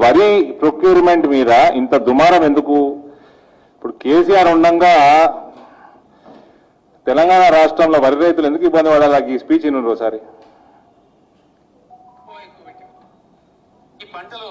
వరి ప్రొక్యూర్మెంట్ మీద ఇంత దుమారం ఎందుకు? ఇప్పుడు కేసీఆర్ ఉండగా తెలంగాణ రాష్ట్రంలో వరి రైతులు ఎందుకు ఇబ్బంది పడాలి? ఈ స్పీచ్ ఇన్ను ఒకసారి. ఈ పంటలో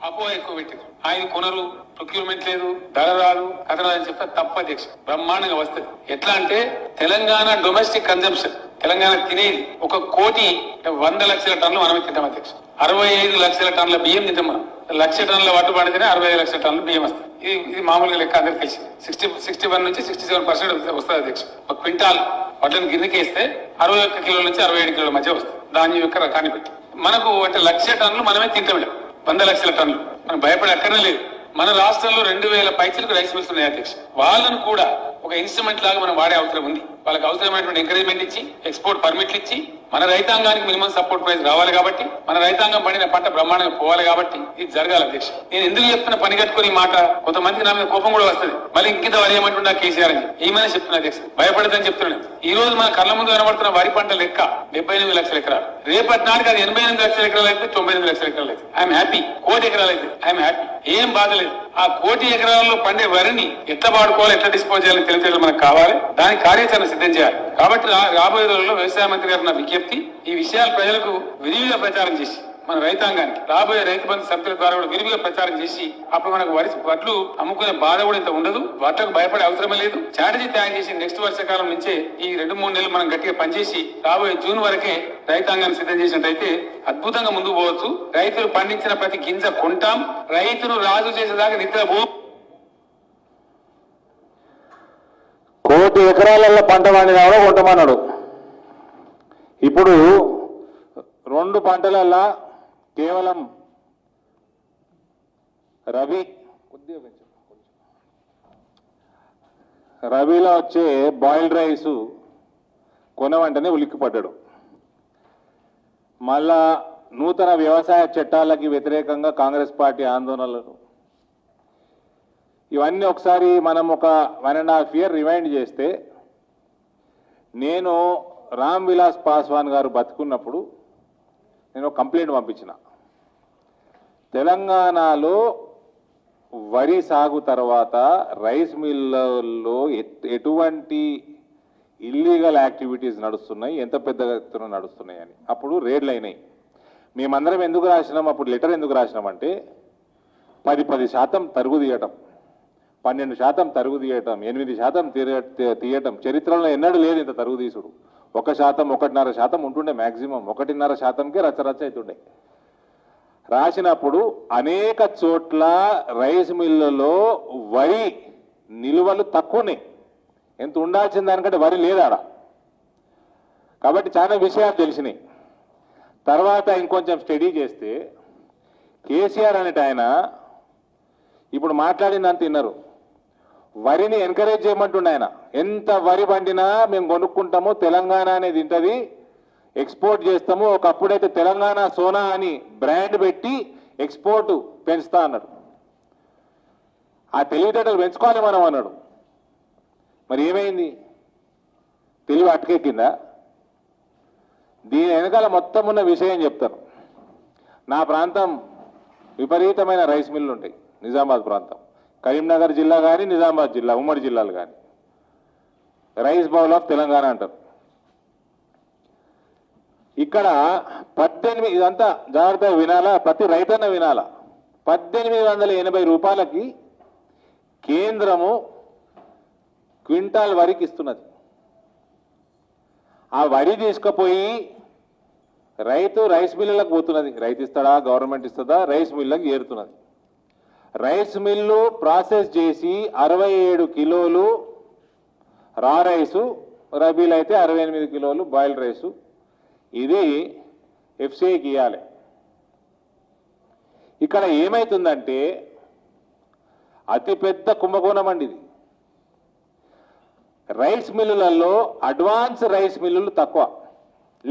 అపోహ ఎక్కువ పెట్టింది. ఆయన కొనరు, ప్రొక్యూర్మెంట్ లేదు, ధర రాదు, కథ రాదని చెప్తే తప్ప అధ్యక్ష. బ్రహ్మాండంగా వస్తుంది. ఎట్లా అంటే తెలంగాణ డొమెస్టిక్ కన్జంప్షన్, తెలంగాణ తినేది 1,00,00,000 టన్నులు మనమే తింటాం అధ్యక్ష. 65 లక్షల టన్నుల బియ్యం తింటాం మనం. 1,00,000 టన్నుల వడ్డు పండితేనే 65 లక్షల టన్నుల బియ్యం వస్తుంది. ఇది మామూలుగా లెక్క అందరికి తెలిసి 61 నుంచి 67% వస్తుంది అధ్యక్ష. ఒక క్వింటాల్ వడ్లను గిన్నెకేస్తే 61 కిలోల నుంచి 67 కిలోల మధ్య వస్తుంది ధాన్యం యొక్క రకాన్ని పెట్టి. మనకు అంటే 1,00,000 టన్నులు మనమే తింటాం. 100,00,000 టన్నులు మనం భయపడే అక్కనే లేదు. మన రాష్ట్రంలో 2,000 పైచలకు రైస్ మిల్స్ ఉన్నాయి అధ్యక్ష. వాళ్ళను కూడా ఒక ఇన్స్ట్రుమెంట్ లాగా మనం వాడే అవసరం ఉంది. వాళ్ళకి అవసరమైనటువంటి ఎంకరేజ్మెంట్ ఇచ్చి, ఎక్స్పోర్ట్ పర్మిట్లు ఇచ్చి, మన రైతాంగానికి మినిమం సపోర్ట్ ప్రైస్ రావాలి కాబట్టి, మన రైతాంగం పండిన పంట బ్రహ్మాండంగా పోవాలి కాబట్టి ఇది జరగాలి అధ్యక్ష. నేను ఎందుకు చెప్తున్నా పని కట్టుకుని మాట, కొంతమందికి నా మీద కోపం కూడా వస్తుంది. మళ్ళీ ఇంకింత వరి ఏమంటున్నా కేసీఆర్ అని ఏమైనా చెప్తున్నా అధ్యక్ష, భయపడదని చెప్తున్నాను. ఈ రోజు మన కళ్ళ ముందు కనబడుతున్న వరి పంట లెక్క 78 లక్షల ఎకరాలు. రేపటి నాటికి అది 88 లక్షల ఎకరాలు అయితే 98 లక్షల ఎకరాలు అయితే ఐఎమ్ హ్యాపీ. 1,00,00,000 ఎకరాలు అయితే ఐఎమ్ హ్యాపీ. ఏం బాధ లేదు. ఆ 1,00,00,000 ఎకరాల్లో పండే వరిని ఎట్లా వాడుకోవాలి, ఎట్లా డిస్పోజ్ చేయాలని తెలియజేయాలి మనకు కావాలి. దానికి కార్యాచరణ సిద్ధం చేయాలి. కాబట్టి రాబోయే రోజుల్లో వ్యవసాయ మంత్రి గారు నా విజ్ఞప్తి, ఈ విషయాలు ప్రజలకు విరివిగా ప్రచారం చేసి, మన రైతాంగానికి రాబోయే రైతు బంధు సభ్యుల ద్వారా కూడా విరివిగా ప్రచారం చేసి, అప్పుడు మనకు వడ్లు అమ్ముకునే బాధ కూడా ఇంత ఉండదు. వడ్లకు భయపడే అవసరమే లేదు. స్ట్రాటజీ తయారు చేసి నెక్స్ట్ వర్షకాలం నుంచే ఈ 2-3 నెలలు మనం గట్టిగా పనిచేసి రాబోయే జూన్ వరకే రైతాంగాన్ని సిద్ధం చేసినట్టయితే అద్భుతంగా ముందుకు పోవచ్చు. రైతులు పండించిన ప్రతి గింజ కొంటాం. రైతును రాజు చేసేదాకా నిద్రపో. 1,00,00,000 ఎకరాలలో పంట పండినాడో కొంటమన్నాడు. ఇప్పుడు 2 పంటలల్లా కేవలం రబీలో వచ్చే బాయిల్డ్ రైస్ కొనవంటనే ఉలిక్కిపడ్డాడు. మళ్ళా నూతన వ్యవసాయ చట్టాలకి వ్యతిరేకంగా కాంగ్రెస్ పార్టీ ఆందోళనలు, ఇవన్నీ ఒకసారి మనం ఒక 1.5 year రివైండ్ చేస్తే, నేను రామ్ విలాస్ పాస్వాన్ గారు బతుకున్నప్పుడు నేను కంప్లైంట్ పంపించిన, తెలంగాణలో వరి సాగు తర్వాత రైస్ మిల్లుల్లో ఎటువంటి ఇల్లీగల్ యాక్టివిటీస్ నడుస్తున్నాయి, ఎంత పెద్ద ఎత్తున నడుస్తున్నాయి అని. అప్పుడు రేడ్లు అయినాయి. మేమందరం ఎందుకు రాసినాం, అప్పుడు లెటర్ ఎందుకు రాసినామంటే 10% తరుగు తీయటం, 12% తరుగు తీయటం, 8% తీయటం. చరిత్రలో ఎన్నడూ లేదు ఇంత తరుగు తీసుడు. 1%, 1.5% ఉంటుండే, మ్యాక్సిమం 1.5%కే రచ్చరచ్చ అవుతుండే. రాసినప్పుడు అనేక చోట్ల రైస్ మిల్లులో వరి నిల్వలు తక్కువనే, ఎంత ఉండాల్సిన దానికంటే వరి లేదాడ. కాబట్టి చాలా విషయాలు తెలిసినాయి. తర్వాత ఇంకొంచెం స్టడీ చేస్తే కేసీఆర్ అనేటి ఆయన ఇప్పుడు మాట్లాడిందంత విన్నారు. వరిని ఎంకరేజ్ చేయమంటుండే ఆయన. ఎంత వరి పండినా మేము కొనుక్కుంటాము, తెలంగాణ అనేది తింటది, ఎక్స్పోర్ట్ చేస్తాము. ఒకప్పుడైతే తెలంగాణ సోనా అని బ్రాండ్ పెట్టి ఎక్స్పోర్ట్ పెంచుతా అన్నాడు. ఆ తెలివితేటలు పెంచుకోవాలి మనం అన్నాడు. మరి ఏమైంది? తెలివి అటకెక్కిందా? దీని వెనకాల మొత్తం ఉన్న విషయం చెప్తాను. నా ప్రాంతం విపరీతమైన రైస్ మిల్లు ఉంటాయి. నిజామాబాద్ ప్రాంతం, కరీంనగర్ జిల్లా కానీ, నిజామాబాద్ జిల్లా, ఉమ్మడి జిల్లాలు కానీ రైస్ బౌల్ ఆఫ్ తెలంగాణ అంటారు. ఇక్కడ 18, ఇదంతా జాగ్రత్తగా వినాలా, ప్రతి రైతన్న వినాలా, 1,880 రూపాయలకి కేంద్రము క్వింటాల్ వరికి ఇస్తున్నది. ఆ వరి తీసుకుపోయి రైస్ మిల్లులకు పోతున్నది. రైతు ఇస్తాడా, గవర్నమెంట్ ఇస్తుందా, రైస్ మిల్లులకు ఏరుతున్నది. రైస్ మిల్లు ప్రాసెస్ చేసి 67 కిలోలు రా రైసు, రబీలు అయితే 68 కిలోలు బాయిల్డ్ రైసు, ఇది ఎఫ్సిఐకి ఇవ్వాలి. ఇక్కడ ఏమైతుందంటే అతిపెద్ద కుంభకోణం అండి ఇది. రైస్ మిల్లులలో అడ్వాన్స్ రైస్ మిల్లులు తక్కువ,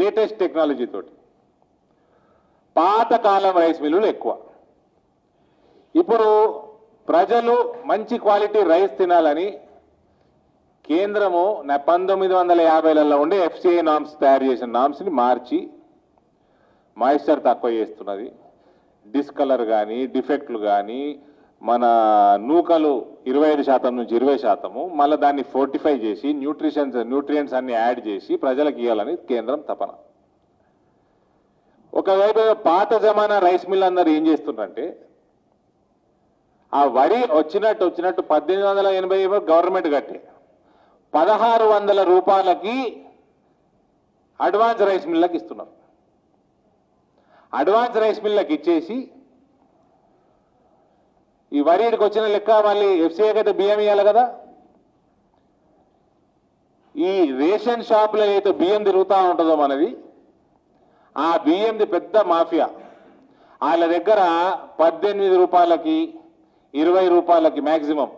లేటెస్ట్ టెక్నాలజీ తోటి. పాతకాలం రైస్ మిల్లులు ఎక్కువ. ఇప్పుడు ప్రజలు మంచి క్వాలిటీ రైస్ తినాలని కేంద్రము 1950లలో ఉండే ఎఫ్సిఐ నామ్స్ తయారు చేసిన నామ్స్ని మార్చి మాయిశ్చర్ తక్కువ చేస్తున్నది. డిస్కలర్ కానీ డిఫెక్ట్లు కానీ మన నూకలు 25% నుంచి 20%, మళ్ళీ దాన్ని ఫోర్టిఫై చేసి న్యూట్రియంట్స్ అన్ని యాడ్ చేసి ప్రజలకు ఇవ్వాలని కేంద్రం తపన. ఒకవైపు పాత జమానా రైస్ మిల్ అందరూ ఏం చేస్తున్నారంటే ఆ వరి వచ్చినట్టు 1880 గవర్నమెంట్ కట్టే 1600 రూపాయలకి అడ్వాన్స్ రైస్ మిల్లకు ఇస్తున్నారు. అడ్వాన్స్ రైస్ మిల్లకు ఇచ్చేసి ఈ వరిడికి వచ్చిన లెక్క మళ్ళీ ఎఫ్సీఐకి అయితే బియ్యం ఇవ్వాలి కదా. ఈ రేషన్ షాపులో అయితే బియ్యం తిరుగుతూ ఉంటుందో మనది, ఆ బియ్యంది పెద్ద మాఫియా. వాళ్ళ దగ్గర 18 రూపాయలకి 20 రూపాయలకి మ్యాక్సిమం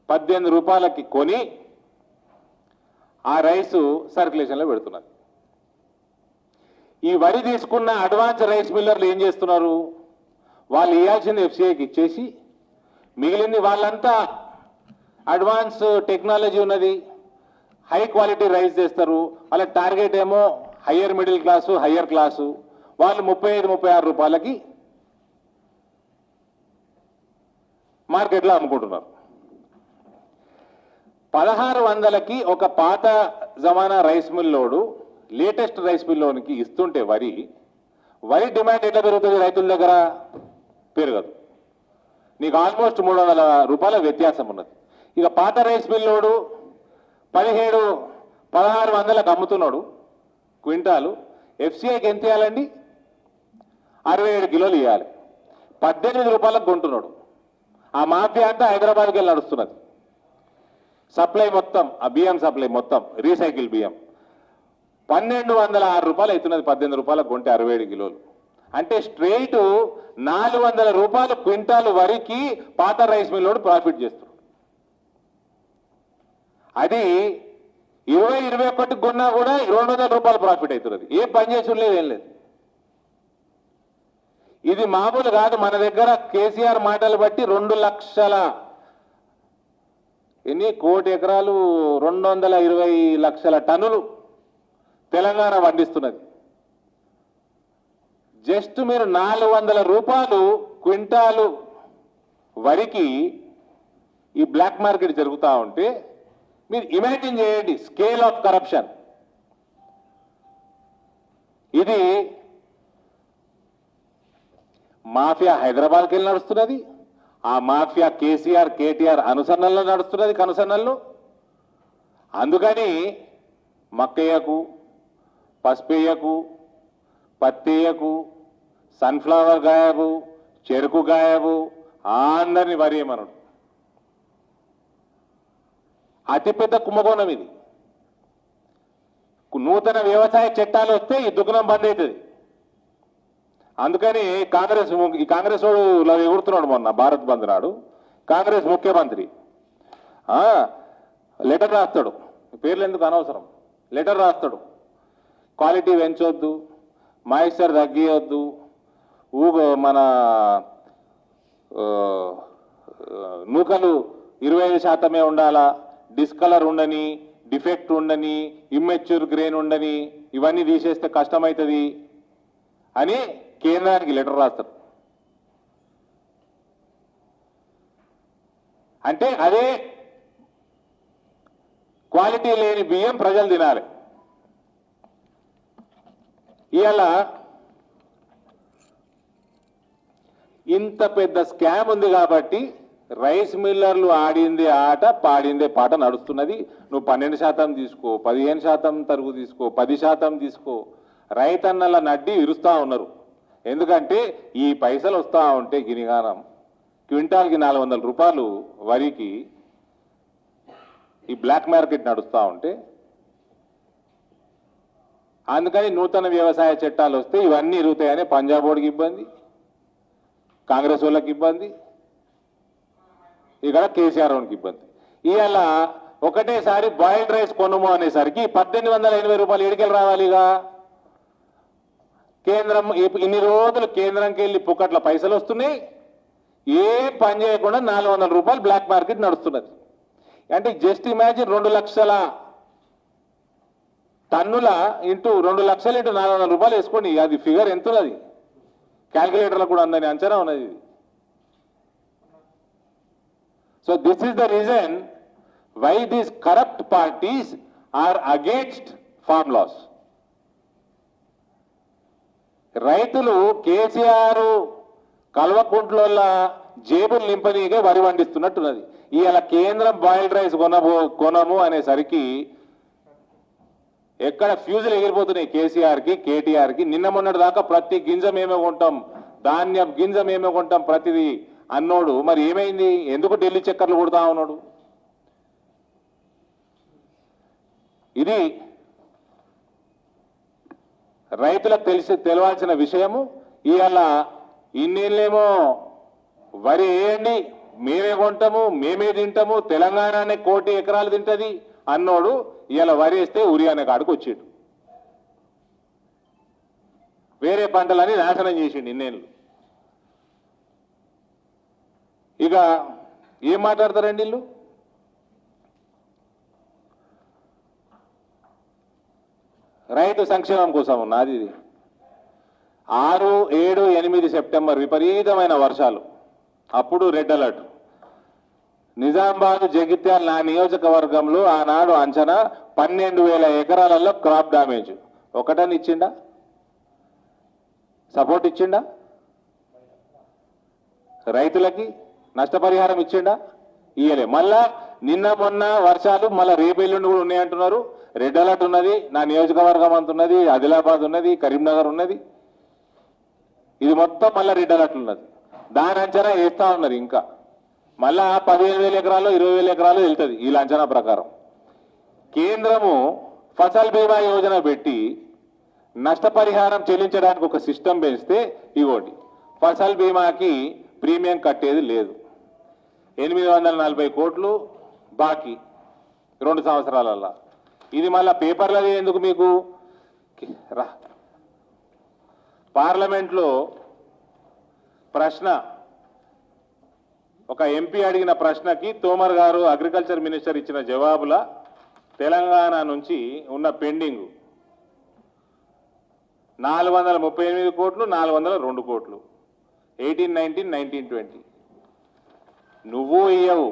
18 రూపాయలకి కొని ఆ రైసు సర్క్యులేషన్లో పెడుతున్నారు. ఈ వరి తీసుకున్న అడ్వాన్స్ రైస్ మిల్లర్లు ఏం చేస్తున్నారు, వాళ్ళు ఇవ్వాల్సింది ఎఫ్సీఐకి ఇచ్చేసి మిగిలింది వాళ్ళంతా అడ్వాన్స్ టెక్నాలజీ ఉన్నది, హై క్వాలిటీ రైస్ చేస్తారు. వాళ్ళ టార్గెట్ ఏమో higher middle class, higher class. వాళ్ళు 35-36 రూపాయలకి మార్కెట్లో అమ్ముకుంటున్నారు. 1600కి ఒక పాత జమానా రైస్ మిల్లోడు లేటెస్ట్ రైస్ మిల్లోనికి ఇస్తుంటే వరి డిమాండ్ ఎట్లా పెరుగుతుంది? రైతుల దగ్గర పెరగదు. నీకు ఆల్మోస్ట్ 300 రూపాయల వ్యత్యాసం ఉన్నది. ఇక పాత రైస్ మిల్లోడు 1700-1600లకు అమ్ముతున్నాడు క్వింటాలు. ఎఫ్సీఐకి ఎంత ఇవ్వాలండి? 67 కిలోలు ఇవ్వాలి. 18 రూపాయలకు కొంటున్నాడు. ఆ మాఫియా అంతా హైదరాబాద్కి వెళ్ళి నడుస్తున్నది. సప్లై మొత్తం, ఆ బియ్యం సప్లై మొత్తం రీసైకిల్ బియ్యం 1206 రూపాయలు అవుతున్నది. 18 రూపాయలకు కొంటే 67 కిలోలు అంటే స్ట్రైట్ 400 రూపాయలు క్వింటాలు వరికి పాత రైస్ మిల్లోడు ప్రాఫిట్ చేస్తున్నాడు. అది 20-21 కొన్నా కూడా 200 రూపాయలు ప్రాఫిట్ అవుతున్నది. ఏ పని చేసి లేదు, ఏం లేదు. ఇది మామూలు కాదు. మన దగ్గర కేసీఆర్ మాటలు బట్టి 2 లక్షల కోటి ఎకరాలు 220 లక్షల టన్నులు తెలంగాణ పండిస్తున్నది. జస్ట్ మీరు 400 రూపాయలు క్వింటాలు వరికి ఈ బ్లాక్ మార్కెట్ జరుగుతూ ఉంటే మీరు ఇమాజిన్ చేయండి స్కేల్ ఆఫ్ కరప్షన్. ఇది మాఫియా హైదరాబాద్కి వెళ్ళి నడుస్తున్నది. ఆ మాఫియా కేసీఆర్ కేటీఆర్ అనుసరణలో నడుస్తున్నది, కనుసరణలో. అందుకని మక్కయ్యకు, పసుపేయకు, పత్తేయకు, సన్ఫ్లవర్ గాయబు, చెరుకు గాయబు అందరినీ వరియమనడు. అతిపెద్ద కుంభకోణం ఇది. నూతన వ్యవసాయ చట్టాలు వస్తే ఈ దుకాణం బంద్ అవుతుంది. అందుకని ఈ కాంగ్రెస్ వాడు ఇలా ఎగురుతున్నాడు. మొన్న భారత్ బంద్ నాడు కాంగ్రెస్ ముఖ్యమంత్రి లెటర్ రాస్తాడు. పేర్లు ఎందుకు అనవసరం. లెటర్ రాస్తాడు, క్వాలిటీ పెంచొద్దు, మాయిశ్చర్ తగ్గియొద్దు, మన నూకలు 25% ఉండాలా, డిస్కలర్ ఉండని, డిఫెక్ట్ ఉండని, ఇమ్మెచ్యూర్ గ్రెయిన్ ఉండని, ఇవన్నీ తీసేస్తే కష్టమవుతుంది అని కేంద్రానికి లెటర్ రాస్తారు. అంటే అదే క్వాలిటీ లేని బియ్యం ప్రజలు తినాలి. ఇవాళ ఇంత పెద్ద స్కామ్ ఉంది కాబట్టి రైస్ మిల్లర్లు ఆడిందే ఆట, పాడిందే పాట నడుస్తున్నది. నువ్వు 12% తీసుకో, 15% తరుగు తీసుకో, 10% తీసుకో, రైతన్నల నడ్డి విరుస్తూ ఉన్నారు. ఎందుకంటే ఈ పైసలు వస్తూ ఉంటే గినిగానం క్వింటాల్కి 400 రూపాయలు వరికి ఈ బ్లాక్ మార్కెట్ నడుస్తూ ఉంటే, అందుకని నూతన వ్యవసాయ చట్టాలు వస్తే ఇవన్నీ ఇరుగుతాయని పంజాబ్ బోర్డుకి ఇబ్బంది, కాంగ్రెస్ వాళ్ళకి ఇబ్బంది, ఇక్కడ కేసీఆర్ వానికి ఇబ్బంది. ఇవాళ ఒకటేసారి బాయిల్డ్ రైస్ కొనుము అనేసరికి 1880 రూపాయలు ఎడికెళ్ళి రావాలిగా. కేంద్రం ఇన్ని రోజులు కేంద్రంకి వెళ్ళి పుక్కట్ల పైసలు వస్తున్నాయి, ఏ పని చేయకుండా 400 రూపాయలు బ్లాక్ మార్కెట్ నడుస్తున్నది. అంటే జస్ట్ ఇమాజిన్ 2 లక్షల టన్నుల ఇంటూ 2 లక్షలు ఇంటూ 400 రూపాయలు వేసుకోండి. అది ఫిగర్ ఎంత ఉన్నది? క్యాల్కులేటర్లకు కూడా అందని అంచనా ఉన్నది ఇది. So this is the reason why these corrupt parties are against farm laws. రైతులు కేసీఆర్ కల్వకుంట్ల జేబులు నింపనీకే వరి పండిస్తున్నట్టున్నది. ఇవాళ కేంద్రం బాయిల్డ్ రైస్ కొనము అనేసరికి ఎక్కడ ఫ్యూజులు ఎగిరిపోతున్నాయి కేసీఆర్కి, కేటీఆర్కి. నిన్న మొన్నటి దాకా ప్రతి గింజ మేమే కొంటాం, ధాన్యం గింజ మేమే కొంటాం ప్రతిదీ అన్నోడు మరి ఏమైంది? ఎందుకు ఢిల్లీ చక్కర్లు కొడతా ఉన్నాడు? ఇది రైతులకు తెలవాల్సిన విషయము. ఇవాళ ఇన్నేళ్ళేమో వరి వేయండి, మేమే కొంటాము, మేమే తింటాము, తెలంగాణనే 1 కోటి ఎకరాలు తింటది అన్నోడు ఇవాళ వరి వేస్తే ఉరి అనే కాడికి వచ్చాడు. వేరే పంటలని నాశనం చేసిండు ఇన్నేళ్ళు. ఇక ఏం మాట్లాడతారండి వీళ్ళు? రైతు సంక్షేమం కోసం ఉన్నది ఇది. 6, 7, 8 సెప్టెంబర్ విపరీతమైన వర్షాలు, అప్పుడు రెడ్ అలర్ట్. నిజామాబాద్, జగిత్యాల నా నియోజకవర్గంలో ఆనాడు అంచనా 12,000 ఎకరాలలో క్రాప్ డ్యామేజ్. ఒకటని ఇచ్చిండా? సపోర్ట్ ఇచ్చిండా? రైతులకి నష్టపరిహారం ఇచ్చిండా? ఇయ్యలే. మళ్ళా నిన్న మొన్న వర్షాలు మళ్ళీ రేపు ఎల్లుండి కూడా ఉన్నాయంటున్నారు. రెడ్ అలర్ట్ ఉన్నది, నా నియోజకవర్గం అంటున్నది, ఆదిలాబాద్ ఉన్నది, కరీంనగర్ ఉన్నది. ఇది మొత్తం మళ్ళీ రెడ్ అలర్ట్ ఉన్నది. దాని అంచనా వేస్తా ఉన్నారు. ఇంకా మళ్ళా 15,000 ఎకరాలు 20,000 ఎకరాలు వెళ్తుంది వీళ్ళ అంచనా ప్రకారం. కేంద్రము ఫసల్ బీమా యోజన పెట్టి నష్టపరిహారం చెల్లించడానికి ఒక సిస్టమ్ పెంచితే ఇవ్వండి, ఫసల్ బీమాకి ప్రీమియం కట్టేది లేదు. 840 కోట్లు బాకీ 2 సంవత్సరాలల్లా. ఇది మళ్ళా పేపర్లది ఎందుకు మీకు? పార్లమెంట్లో ప్రశ్న, ఒక ఎంపీ అడిగిన ప్రశ్నకి తోమర్ గారు అగ్రికల్చర్ మినిస్టర్ ఇచ్చిన జవాబుల తెలంగాణ నుంచి ఉన్న పెండింగ్ 438 కోట్లు, 402 కోట్లు. 1819, 1920 నువ్వు ఇయ్యవు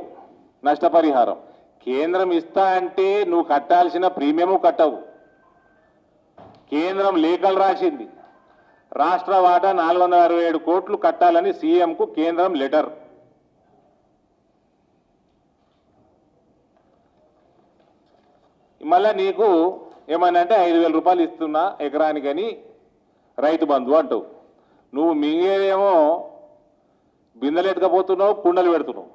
నష్టపరిహారం. కేంద్రం ఇస్తా అంటే నువ్వు కట్టాల్సిన ప్రీమియము కట్టవు. కేంద్రం లేఖలు రాసింది, రాష్ట్ర వాటా 467 కోట్లు కట్టాలని సీఎంకు కేంద్రం లెటర్. మళ్ళా నీకు ఏమన్నంటే 5,000 రూపాయలు ఇస్తున్నా ఎకరానికని రైతు బంధు అంటావు. నువ్వు మింగేదేమో బిందెలు ఎత్తుకపోతున్నావు, కుండలు పెడుతున్నావు.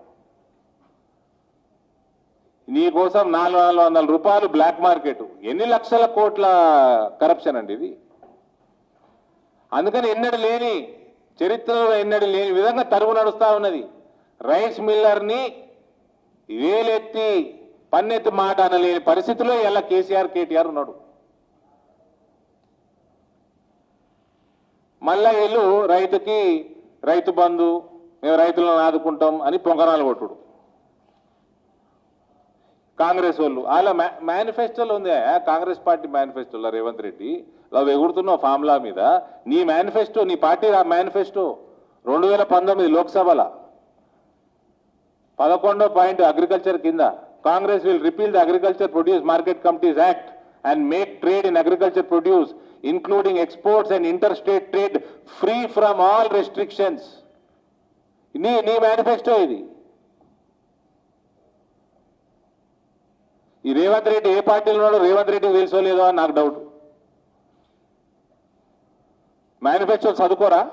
నీకోసం 400 రూపాయలు బ్లాక్ మార్కెట్. ఎన్ని లక్షల కోట్ల కరప్షన్ అండి ఇది. అందుకని ఎన్నడూ లేని చరిత్రలో ఎన్నడూ లేని విధంగా తరువు నడుస్తా ఉన్నది. రైస్ మిల్లర్ని వేలెత్తి పన్నెత్తి మాట అనలేని పరిస్థితిలో ఇలా కేసీఆర్, కేటీఆర్ ఉన్నాడు. మళ్ళా వీళ్ళు రైతుకి రైతు బంధు, మేము రైతులను ఆదుకుంటాం అని పొంగనాలు కొట్టుడు. కాంగ్రెస్ వాళ్ళు వాళ్ళ మేనిఫెస్టోలో ఉంది, కాంగ్రెస్ పార్టీ మేనిఫెస్టోలో రేవంత్ రెడ్డి అలా ఎగురుతున్నావు ఫార్ములా మీద. నీ మేనిఫెస్టో, నీ పార్టీ మేనిఫెస్టో 2019 లోక్సభల 11వ పాయింట్ అగ్రికల్చర్ కింద, Congress will repeal the agriculture produce market committees act and make trade in agriculture produce including exports and interstate trade free from all restrictions. నీ మేనిఫెస్టో ఇది. ఈ రేవంత్ రెడ్డి ఏ పార్టీలో ఉన్నాడో రేవంత్ రెడ్డికి తెలుసో లేదో అని నాకు డౌట్. మేనిఫెస్టో చదువుకోరా?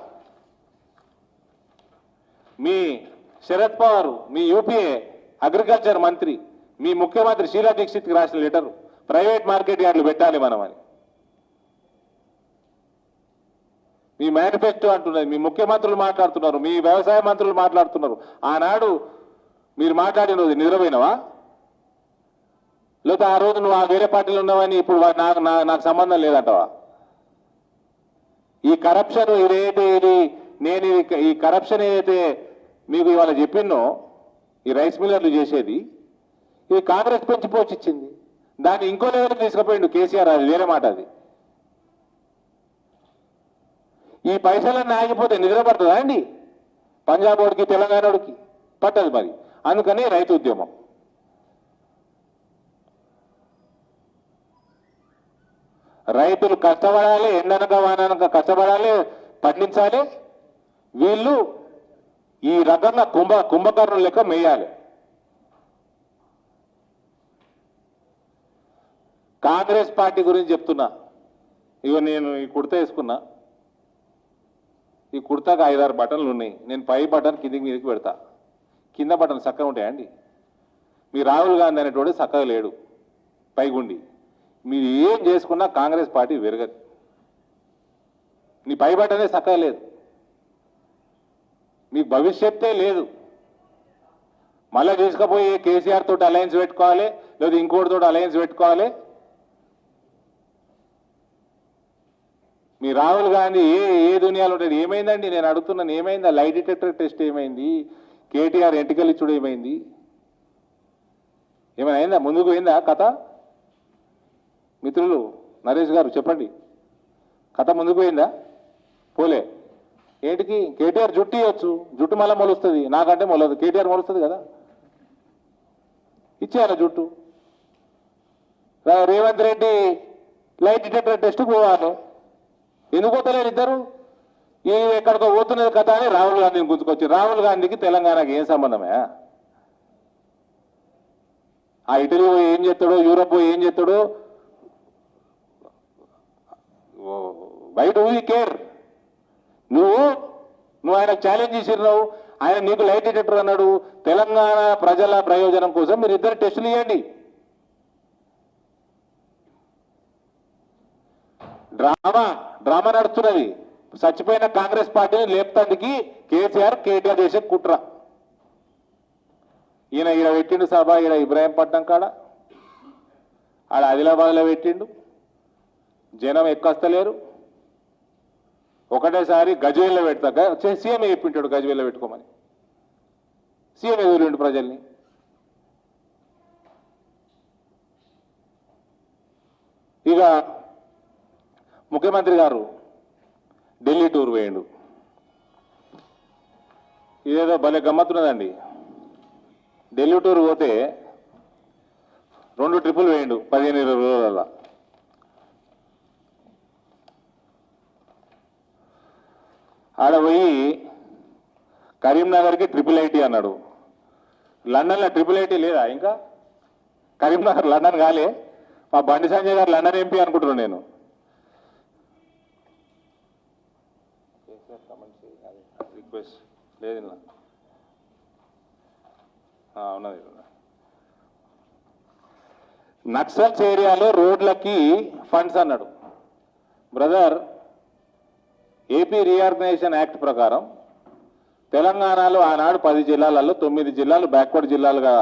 మీ శరద్ పవార్, మీ యూపీఏ అగ్రికల్చర్ మంత్రి, మీ ముఖ్యమంత్రి షీలా దీక్షిత్కి రాసిన లెటర్, ప్రైవేట్ మార్కెట్ యార్డులు పెట్టాలి మనం అని. మీ మేనిఫెస్టో అంటున్నది, మీ ముఖ్యమంత్రులు మాట్లాడుతున్నారు, మీ వ్యవసాయ మంత్రులు మాట్లాడుతున్నారు. ఆనాడు మీరు మాట్లాడిన రోజు నిద్రపోయినవా? లేకపోతే ఆ రోజు నువ్వు ఆ వేరే పార్టీలో ఉన్నావని ఇప్పుడు నాకు సంబంధం లేదంటవా? ఈ కరప్షన్ ఇదైతే ఈ కరప్షన్ ఏదైతే మీకు ఇవాళ చెప్పినో, ఈ రైస్ మిల్లర్లు చేసేది, ఇది కాంగ్రెస్ పెంచిపోచిచ్చింది. దాన్ని ఇంకో లెవెల్కి తీసుకుపోయిండు కేసీఆర్. అది వేరే మాట. అది ఈ పైసలన్నీ ఆగిపోతే నిద్ర పడుతుందా అండి? పంజాబ్ వాడికి తెలంగాణ వాడికి పట్టదు మరి. అందుకని రైతు ఉద్యమం. రైతులు కష్టపడాలి, ఎండనక వాననక కష్టపడాలి, పండించాలి. వీళ్ళు ఈ రకంగా కుంభకర్ణుల లెక్క మేయాలి. కాంగ్రెస్ పార్టీ గురించి చెప్తున్నా. ఇగో నేను ఈ కుర్తా వేసుకున్నా. ఈ కుర్తాకు 5-6 బటన్లు ఉన్నాయి. నేను పై బటన్ కిందికి మీదకి పెడతా. కింద బటన్ చక్కగా ఉంటాయండి. మీ రాహుల్ గాంధీ అనేటోడు చక్కగా లేడు పైగుండి. మీరు ఏం చేసుకున్నా కాంగ్రెస్ పార్టీ విరగదు. నీ పై బటనే చక్కగా లేదు, మీకు భవిష్యత్తే లేదు. మళ్ళీ తీసుకుపోయి కేసీఆర్ తోటి అలయన్స్ పెట్టుకోవాలి, లేదా ఇంకోటి తోటి అలయన్స్ పెట్టుకోవాలి. మీ రాహుల్ గాంధీ ఏ దునియాలో ఉంటాడు? ఏమైందండి నేను అడుగుతున్నాను, ఏమైంది? లై డిటెక్టర్ టెస్ట్ ఏమైంది? కేటీఆర్ ఎంటికలు ఇచ్చుడు ఏమైంది? ఏమైనా అయిందా? ముందుకు పోయిందా కథ? మిత్రులు నరేష్ గారు చెప్పండి, కథ ముందుకు పోయిందా? పోలే. ఏంటికి? కేటీఆర్ జుట్టు ఇవ్వచ్చు, జుట్టు మళ్ళీ మొలుస్తుంది, నాకంటే మొలదు, కేటీఆర్ మొలుస్తుంది కదా, ఇచ్చేయాల జుట్టు. రేవంత్ రెడ్డి లైట్ డిటెక్టర్ టెస్ట్కి పోవాలి. ఎందుకు పోతలేరు ఇద్దరు? ఈ ఎక్కడికో పోతున్నది కథ అని రాహుల్ గాంధీని గుర్తుకొచ్చి. రాహుల్ గాంధీకి తెలంగాణకి ఏం సంబంధమే? ఆ ఇటలీ పోయి ఏం చేస్తాడో, యూరోప్ పోయి ఏం చేస్తాడో, వై డూ యూ కేర్? నువ్వు ఆయనకు ఛాలెంజ్ చేసినావు, ఆయన నీకు లైట్ డిటెక్టర్ అన్నాడు. తెలంగాణ ప్రజల ప్రయోజనం కోసం మీరు ఇద్దరు టెస్టులు ఇవ్వండి. డ్రామా నడుస్తున్నది. చచ్చిపోయిన కాంగ్రెస్ పార్టీని లేపుతందుకి కేటీఆర్ చేసే కుట్ర. ఈయన ఈడ పెట్టిండు సభ, ఈడ ఇబ్రాహీంపట్నం కాడ, ఆడ ఆదిలాబాద్లో పెట్టిండు. జనం ఎక్కొస్తలేరు. ఒకటేసారి గజ్వేల్లో పెడతా, సీఎంఏ చెప్పింటాడు గజ్వేల్లో పెట్టుకోమని. సీఎం ఎదురుండు ప్రజల్ని. ఇక ముఖ్యమంత్రి గారు ఢిల్లీ టూర్ వేయండు. ఇదేదో భలే గమ్మత్తున్నదండి. ఢిల్లీ టూర్ పోతే 2 ట్రిప్పులు వేయండు 15-20 రోజుల. ఆడ పోయి కరీంనగర్కి IIIT అన్నాడు. లండన్లో IIIT లేదా ఇంకా? కరీంనగర్ లండన్ కాలే. మా బండి సంజయ్ గారు లండన్ ఎంపీ అనుకుంటున్నాను నేను. రిక్వెస్ట్ లేదు ఉన్నది. నక్సల్స్ ఏరియాలో రోడ్లకి ఫండ్స్ అన్నాడు. బ్రదర్, ఏపీ రీఆర్గనైజేషన్ యాక్ట్ ప్రకారం తెలంగాణలో ఆనాడు 10 జిల్లాలలో 9 జిల్లాలు బ్యాక్వర్డ్ జిల్లాలుగా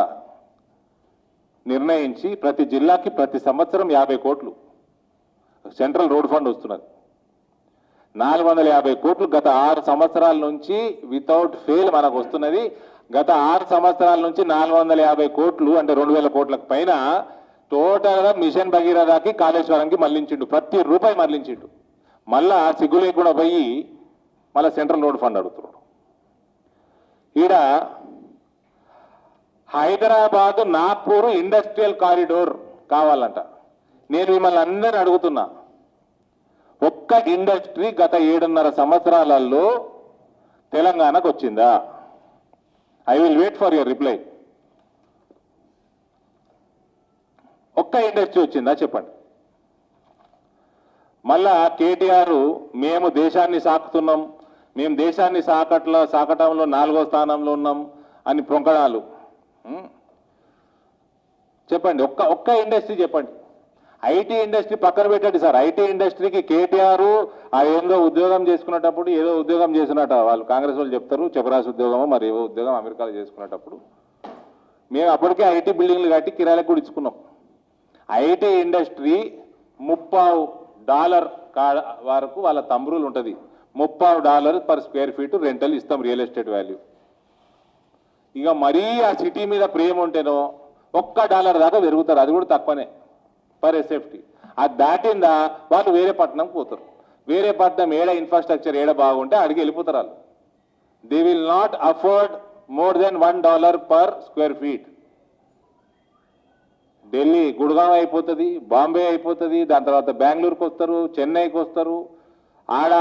నిర్ణయించి ప్రతి జిల్లాకి ప్రతి సంవత్సరం 50 కోట్లు సెంట్రల్ రోడ్ ఫండ్ వస్తున్నది. 450 కోట్లు గత 6 సంవత్సరాల నుంచి వితౌట్ ఫెయిల్ మనకు వస్తున్నది. గత 6 సంవత్సరాల నుంచి 450 కోట్లు అంటే 2000 కోట్లకు పైన టోటల్గా మిషన్ భగీరథకి కాళేశ్వరంకి మళ్లించిండు. ప్రతి రూపాయి మళ్లించిండు. మళ్ళా సిగ్గు లేకుండా పోయి మళ్ళా సెంట్రల్ రోడ్ ఫండ్ అడుగుతున్నాడు. ఈడ హైదరాబాద్ నాగ్పూర్ ఇండస్ట్రియల్ కారిడోర్ కావాలంట. నేను మిమ్మల్ని అందరిని అడుగుతున్నా, ఒక్క ఇండస్ట్రీ గత 7.5 సంవత్సరాలలో తెలంగాణకు వచ్చిందా? I will wait for your reply. ఒక్క ఇండస్ట్రీ వచ్చిందా చెప్పండి. మళ్ళా కేటీఆర్ మేము దేశాన్ని సాకుతున్నాం, మేము దేశాన్ని సాకటంలో 4వ స్థానంలో ఉన్నాం అని ప్రొంకడాలు. చెప్పండి, ఒక్క ఇండస్ట్రీ చెప్పండి. ఐటీ ఇండస్ట్రీ పక్కన పెట్టండి సార్. ఐటీ ఇండస్ట్రీకి కేటీఆర్ ఆ ఏందో ఉద్యోగం చేసుకునేటప్పుడు ఏదో ఉద్యోగం చేసినట్ట వాళ్ళు కాంగ్రెస్ వాళ్ళు చెప్తారు, చెపరాసి ఉద్యోగమో మరి ఏవో ఉద్యోగం అమెరికాలో చేసుకునేటప్పుడు మేము అప్పటికే ఐటీ బిల్డింగ్లు కట్టి కిరాయిలకు కూడా ఇచ్చుకున్నాం. ఐటీ ఇండస్ట్రీ $30 వరకు వాళ్ళ తంబ్రులు ఉంటుంది. $30 పర్ స్క్వేర్ ఫీట్ రెంటల్ ఇస్తాం రియల్ ఎస్టేట్ వాల్యూ. ఇక మరీ ఆ సిటీ మీద ప్రేమ ఉంటేనో $1 దాకా పెరుగుతారు, అది కూడా తక్కువనే పర్ ఎస్ఎఫ్టీ. అది దాటిందా వాళ్ళు వేరే పట్టణంకి పోతారు. వేరే పట్నం ఏడ ఇన్ఫ్రాస్ట్రక్చర్ ఏడ బాగుంటే అడిగి వెళ్ళిపోతారు వాళ్ళు. They will not afford more than $1 per square feet. Delhi Gurgaon అయిపోతుంది, బాంబే అయిపోతుంది, దాని తర్వాత బెంగళూరుకి వస్తారు, చెన్నైకి వస్తారు. ఆడ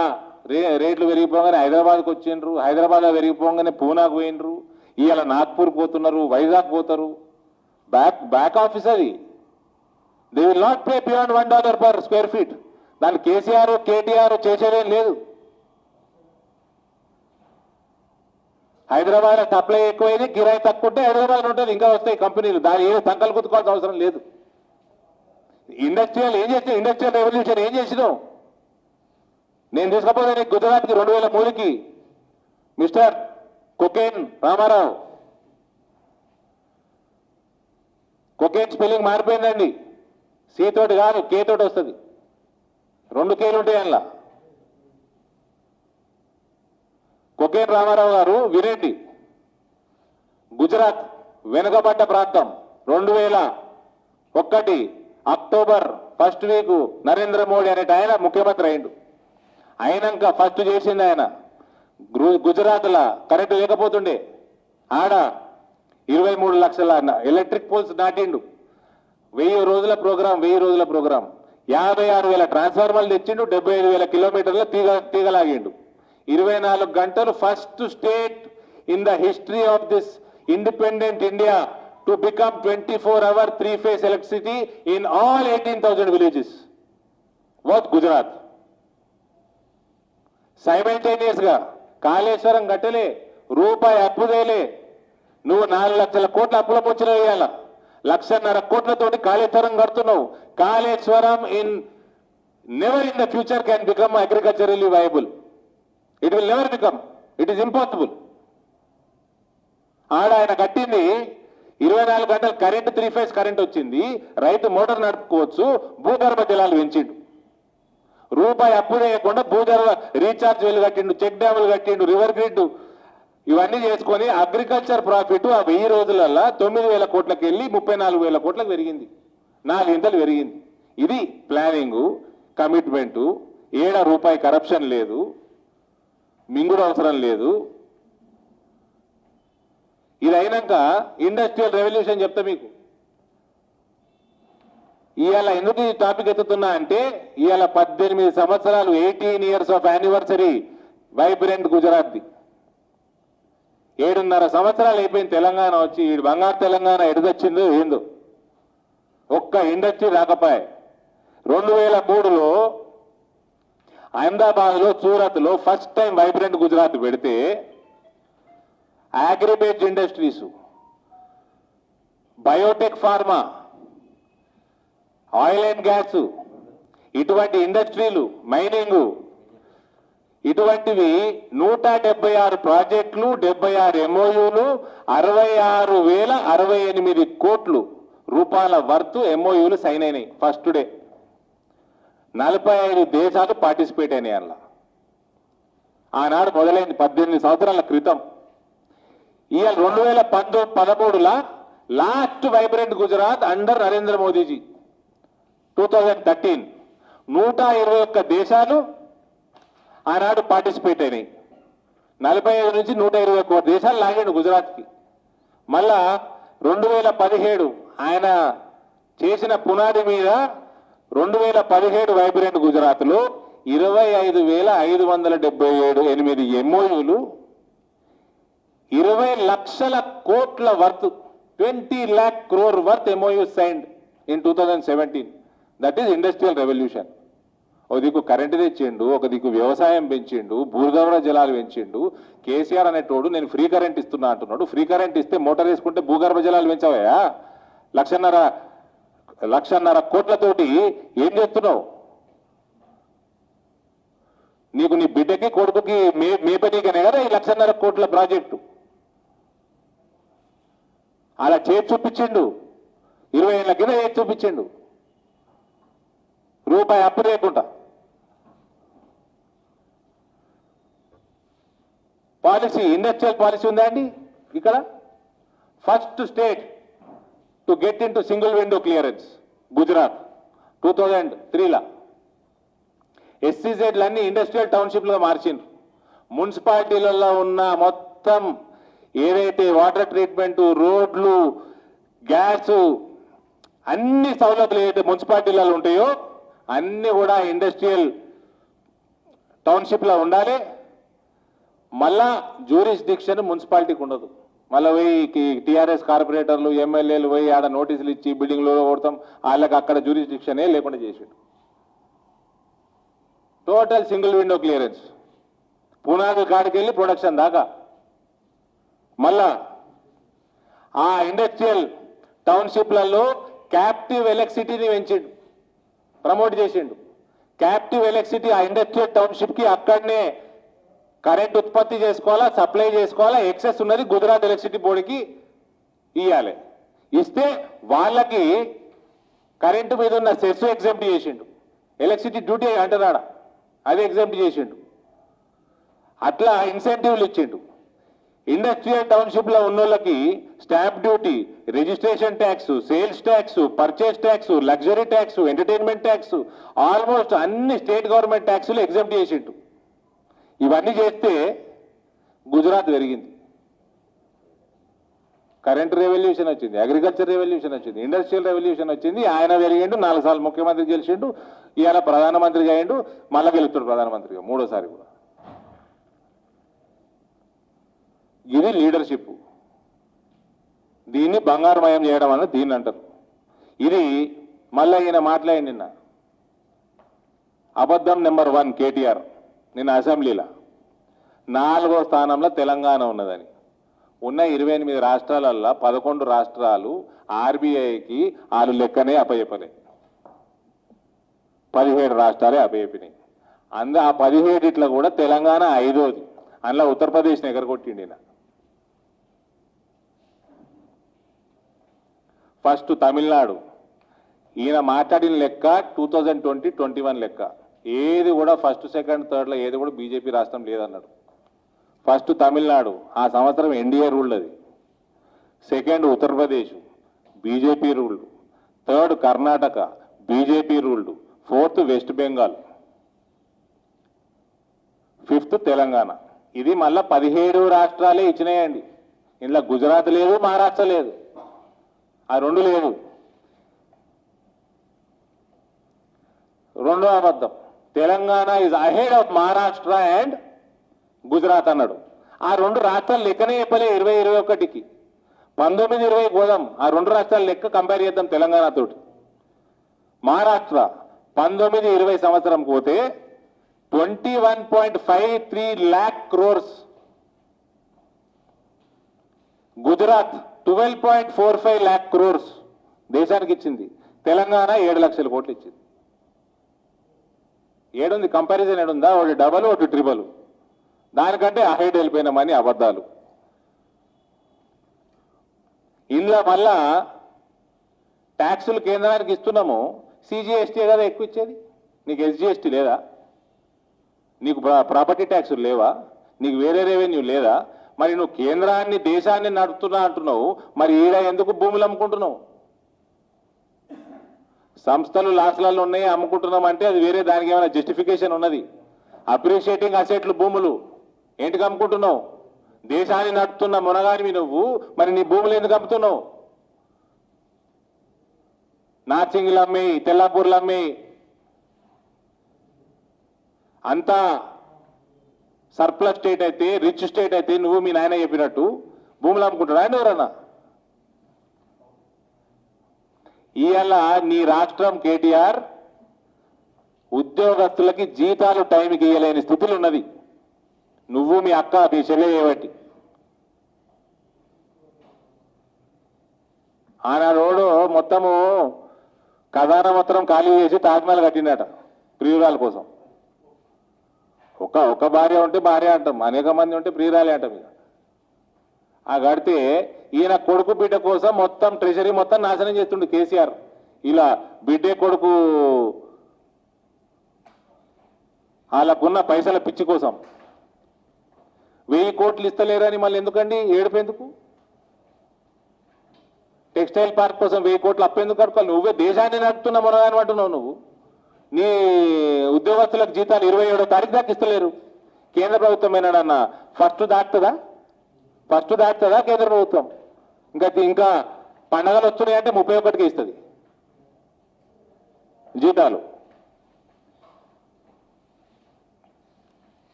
రేట్లు పెరిగిపోగానే హైదరాబాద్కి వచ్చిండ్రు, హైదరాబాద్లో పెరిగిపోగానే పూనాకు పోయినరు, ఇవాళ నాగ్పూర్ పోతున్నారు, వైజాగ్ పోతారు. బ్యాక్ ఆఫీస్ అది. They will not pay beyond $1 per square feet. దాన్ని కేసీఆర్ కేటీఆర్ చేసేదేం లేదు. హైదరాబాద్ సప్లై ఎక్కువైంది, కిరాయి తక్కువ ఉంటే హైదరాబాద్ ఉంటుంది, ఇంకా వస్తాయి కంపెనీలు. దాని ఏదో సంకలు గుర్తుకోవాల్సిన అవసరం లేదు. ఇండస్ట్రియల్ ఏం చేసినావు? ఇండస్ట్రియల్ రెవల్యూషన్ ఏం చేసినావు? నేను తీసుకపోతే గుజరాత్కి 2003కి mister cocaine Ramarao. Cocaine spelling మారిపోయిందండి. సి తోటి కాదు, కే తోటి వస్తుంది. 2 కేలు ఉంటాయి అందులో. కొకేన్ రామారావు గారు వినండి. గుజరాత్ వెనుకబడ్డ ప్రాంతం 2001 October 1st week Narendra Modi అనేట ఆయన ముఖ్యమంత్రి అయిండు. అయినాక ఫస్ట్ చేసింది ఆయన గుజరాత్లో కరెంటు లేకపోతుండే. ఆడ 23 లక్షల ఎలక్ట్రిక్ పోల్స్ నాటిండు. 1000 రోజుల ప్రోగ్రాం 56,000 ట్రాన్స్ఫార్మర్లు తెచ్చిండు. 75,000 కిలోమీటర్ల తీగలాగిండు. 24 గంటలు first state in the history of this independent India to become 24-hour 3-phase electricity in all 18,000 villages. What Gujarat. Simultaneous గా కాళేశ్వరం కట్టలే, రూపాయి అప్పు తేలే. నువ్వు 4 లక్షల కోట్ల అప్పుల ముచ్చిన వేయాల, 1,50,000 కోట్లతోటి కాళేశ్వరం కడుతున్నావు. Kaleshwaram never in the future can become agriculturally viable. It will never become, it is impossible. ఆడ ఆయన కట్టింది 24 గంటలు కరెంటు, 3-phase కరెంట్ వచ్చింది. రైతు మోటార్ నడుపుకోవచ్చు. భూగర్భ జలాలు పెంచిండు. రూపాయి అప్పు చేయకుండా భూగర్భ రీఛార్జ్ వెలు కట్టిండు, చెక్ డ్యాములు కట్టిండు, రివర్ గ్రిడ్, ఇవన్నీ చేసుకొని అగ్రికల్చర్ ప్రాఫిట్ ఆ 1000 రోజులల్లో 9,000 కోట్లకి వెళ్ళి 34,000 కోట్లకు పెరిగింది. 4 ఇంతలు పెరిగింది. ఇది ప్లానింగు, కమిట్మెంటు. ఏడ రూపాయి కరప్షన్ లేదు, మింగుడు అవసరం లేదు. ఇది అయినాక ఇండస్ట్రియల్ రెవల్యూషన్ చెప్తా మీకు. ఇవాళ ఎందుకు ఈ టాపిక్ ఎత్తుతున్నా అంటే, ఇవాళ 18 సంవత్సరాలు 18 years ఆఫ్ యానివర్సరీ వైబ్రెంట్ గుజరాత్ది. 7.5 సంవత్సరాలు అయిపోయింది తెలంగాణ వచ్చి. ఈ బంగారు తెలంగాణ ఎడుదొచ్చిందో ఏందో, ఒక్క ఇండస్ట్రీ రాకపోయే. 2003లో అహ్మదాబాద్లో, సూరత్లో ఫస్ట్ టైం వైబ్రెంట్ గుజరాత్ పెడితే agri based industries, biotech, pharma, oil and gas, ఇటువంటి ఇండస్ట్రీలు, మైనింగ్, ఇటువంటివి 176 ప్రాజెక్టులు, 76 MOUలు, 66,068 కోట్ల రూపాయల వర్త్ MOUలు సైన్ అయినాయి ఫస్ట్ డే. 45 దేశాలు పార్టిసిపేట్ అయినాయి అందులో. ఆనాడు మొదలైంది 18 సంవత్సరాల క్రితం. ఇవాళ 2013లో last vibrant Gujarat under Narendra Modiji 2013 121 దేశాలు ఆనాడు పార్టిసిపేట్ అయినాయి. 45 నుంచి 121 దేశాలు లాగాడు గుజరాత్కి. మళ్ళా 2017 ఆయన చేసిన పునాది మీద 2017 వైబ్రెంట్ గుజరాత్లో 25,577 MOUలు, 20 లక్షల కోట్ల worth, 20 lakh crore worth MOU signed in 2017. That is industrial revolution. ఒక దిక్కు కరెంటు తెచ్చిండు, ఒక దిక్కు వ్యవసాయం పెంచిండు, భూగర్భ జలాలు పెంచిండు. కేసీఆర్ అనేటోడు నేను ఫ్రీ కరెంట్ ఇస్తున్నా అంటున్నాడు. ఫ్రీ కరెంట్ ఇస్తే మోటార్ వేసుకుంటే భూగర్భ జలాలు పెంచావయ్యా? 1,50,000 కోట్లతోటి ఏం చేస్తున్నావు? నీకు నీ బిడ్డకి కొడుకుకి మేపనీకనే కదా ఈ 1,50,000 కోట్ల ప్రాజెక్టు. అలా చేసి చూపించిండు. 20 ఏళ్ళ కింద చేసి చూపించిండు, రూపాయి అప్పు లేకుండా. పాలసీ, ఇండస్ట్రియల్ పాలసీ ఉందా అండి ఇక్కడ? First state to get in to single window clearance Gujarat 2003లో. ఎస్సీజెడ్లన్నీ ఇండస్ట్రియల్ టౌన్షిప్లుగా మార్చిండ్రు. మున్సిపాలిటీలలో ఉన్న మొత్తం ఏదైతే వాటర్ ట్రీట్మెంట్, రోడ్లు, గ్యాసు, అన్ని సౌలభ్యాలు ఏదైతే మున్సిపాలిటీలలో ఉంటాయో అన్ని కూడా ఇండస్ట్రియల్ టౌన్షిప్లో ఉండాలి. మళ్ళా జ్యూరిస్డిక్షన్ మున్సిపాలిటీకి ఉండదు. మళ్ళీ పోయి టీఆర్ఎస్ కార్పొరేటర్లు, ఎమ్మెల్యేలు పోయి ఆడ నోటీసులు ఇచ్చి బిల్డింగ్లో కొడతాం, వాళ్ళకి అక్కడ జ్యూరిస్డిక్షనే లేకుండా చేసాడు. టోటల్ సింగిల్ విండో క్లియరెన్స్, పునాది కాడికి వెళ్ళి ప్రొడక్షన్ దాకా. మళ్ళా ఆ ఇండస్ట్రియల్ టౌన్షిప్లలో క్యాప్టివ్ ఎలక్ట్రిసిటీని పెంచిండు, ప్రమోట్ చేసిండు. క్యాప్టివ్ ఎలక్ట్రిసిటీ ఆ ఇండస్ట్రియల్ టౌన్షిప్కి అక్కడనే కరెంట్ ఉత్పత్తి చేసుకోవాలా, సప్లై చేసుకోవాలా. ఎక్సెస్ ఉన్నది గుజరాత్ ఎలక్ట్రిసిటీ బోర్డుకి ఇవ్వాలి. ఇస్తే వాళ్ళకి కరెంటు మీద ఉన్న సెస్ ఎగ్జాంప్ట్ చేసిండు. ఎలక్ట్రిసిటీ డ్యూటీ అంటున్నాడా, అది ఎగ్జాంప్ట్ చేసిండు. అట్లా ఇన్సెంటివ్లు ఇచ్చిండు. ఇండస్ట్రియల్ టౌన్షిప్లో ఉన్న వాళ్ళకి stamp duty, registration tax, sales tax, purchase tax, luxury tax, entertainment tax, almost అన్ని స్టేట్ గవర్నమెంట్ ట్యాక్సులు ఎగ్జాంప్ట్ చేసిండు. ఇవన్నీ చేస్తే గుజరాత్ పెరిగింది, కరెంట్ రెవల్యూషన్ వచ్చింది, అగ్రికల్చర్ రెవల్యూషన్ వచ్చింది, ఇండస్ట్రియల్ రెవల్యూషన్ వచ్చింది. ఆయన పెరిగిండు, 4 సార్లు ముఖ్యమంత్రి గెలిచిండు, ఇవాళ ప్రధానమంత్రిగా అయ్యిండు, మళ్ళా గెలుస్తాడు ప్రధానమంత్రిగా 3వ సారి కూడా. ఇది లీడర్షిప్. దీన్ని బంగారుమయం చేయడం అన్నది దీన్ని అంటారు. ఇది మళ్ళీ ఈయన మాట్లాడి నిన్న అబద్ధం నెంబర్ 1 కేటీఆర్ నిన్న అసెంబ్లీలో 4వ స్థానంలో తెలంగాణ ఉన్నదని. ఉన్న 28 రాష్ట్రాలల్లో 11 రాష్ట్రాలు ఆర్బీఐకి వాళ్ళు లెక్కనే అప్పచెప్పలే, 17 రాష్ట్రాలే అప్పచెప్పినాయి. ఆ 17 కూడా తెలంగాణ 5వది. అందులో ఉత్తరప్రదేశ్ని ఎగరగొట్టిండి. ఫస్ట్ తమిళనాడు. ఈయన మాట్లాడిన లెక్క 2020-21 లెక్క. ఏది కూడా ఫస్ట్, సెకండ్, థర్డ్లో ఏది కూడా బీజేపీ రాష్ట్రం లేదన్నాడు. ఫస్ట్ తమిళనాడు, ఆ సంవత్సరం ఎన్డీఏ రూల్డ్ అది. Second Uttar Pradesh, BJP ruled. Third Karnataka, BJP ruled. Fourth west Bengal. Fifth Telangana. ఇది మళ్ళా 17 రాష్ట్రాలే ఇచ్చినాయండి. ఇందులో గుజరాత్ లేదు, మహారాష్ట్ర లేదు, ఆ 2 లేవు. రెండో అబద్ధం, Telangana is ahead of Maharashtra and Gujarat అన్నాడు. ఆ 2 రాష్ట్రాలు లెక్కనే చెప్పలే 20-21కి. 19-20 పోదాం, ఆ 2 రాష్ట్రాల లెక్క కంపేర్ చేద్దాం తెలంగాణతోటి. మహారాష్ట్ర 19-20 సంవత్సరం పోతే 21.53 lakh crores. Gujarat 12.45 lakh crores దేశానికి ఇచ్చింది. తెలంగాణ 7 లక్షల కోట్లు ఇచ్చింది. ఏడుంది కంపారిజన్? ఏడుందా? ఒకటి డబల్, ఒకటి ట్రిబల్. దానికంటే అహెడ్ వెళ్ళిపోయినామని అబద్ధాలు. ఇందులో మళ్ళా ట్యాక్సులు కేంద్రానికి ఇస్తున్నాము, సిజిఎస్టీ కదా ఎక్కువ ఇచ్చేది. నీకు ఎస్జిఎస్టీ లేదా? నీకు ప్రాపర్టీ ట్యాక్సులు లేవా? నీకు వేరే రెవెన్యూ లేదా? మరి నువ్వు కేంద్రాన్ని, దేశాన్ని నడుపుతున్నా అంటున్నావు, మరి ఈడ ఎందుకు భూములు అమ్ముకుంటున్నావు? సంస్థలు లాస్లలో ఉన్నాయి, అమ్ముకుంటున్నాం అంటే అది వేరే, దానికి ఏమైనా జస్టిఫికేషన్ ఉన్నది? అప్రిషియేటింగ్ అసెట్లు భూములు ఏంటికి అమ్ముకుంటున్నావు? దేశాన్ని నడుపుతున్న మునగానివి నువ్వు, మరి నీ భూములు ఎందుకు అమ్ముతున్నావు? నార్సింగ్లు అమ్మి, తెల్లాపూర్లు అమ్మి, అంతా సర్ప్లస్ స్టేట్ అయితే, రిచ్ స్టేట్ అయితే నువ్వు మీ నాయన చెప్పినట్టు భూములు అమ్ముకుంటాడు ఆయన ఎవరన్నా? ఇవాళ నీ రాష్ట్రం కేటీఆర్ ఉద్యోగస్తులకి జీతాలు టైంకి ఇవ్వలేని స్థితిలో ఉన్నది. నువ్వు మీ అక్క, మీ చెల్లె ఏబట్టి. ఆనాడు మొత్తము ఖజానా మొత్తం ఖాళీ చేసి తాజ్మహల్ కట్టిండట ప్రియురాల కోసం. ఒక భార్య ఉంటే భార్య అంటాం, అనేక మంది ఉంటే ప్రియురాలే అంటాం. ఇక ఆ కడితే ఈయన కొడుకు బిడ్డ కోసం మొత్తం ట్రెజరీ మొత్తం నాశనం చేస్తుండే కేసీఆర్. ఇలా బిడ్డే కొడుకు వాళ్ళకున్న పైసల పిచ్చి కోసం 1000 కోట్లు ఇస్తలేరని మళ్ళీ ఎందుకండి ఏడుపెందుకు? టెక్స్టైల్ పార్క్ కోసం 1000 కోట్లు అప్పెందుకు కడుకోవాలి? నువ్వే దేశాన్ని నడుపుతున్న మొనగాని అంటున్నావు నువ్వు. నీ ఉద్యోగస్తులకు జీతాలు 27వ తారీఖు దాకా ఇస్తలేరు. కేంద్ర ప్రభుత్వం ఏనాడన్నా ఫస్ట్ దాటుతుందా కేంద్ర ప్రభుత్వం? ఇంకా పండగలు వస్తున్నాయంటే 31కి ఇస్తుంది జీతాలు.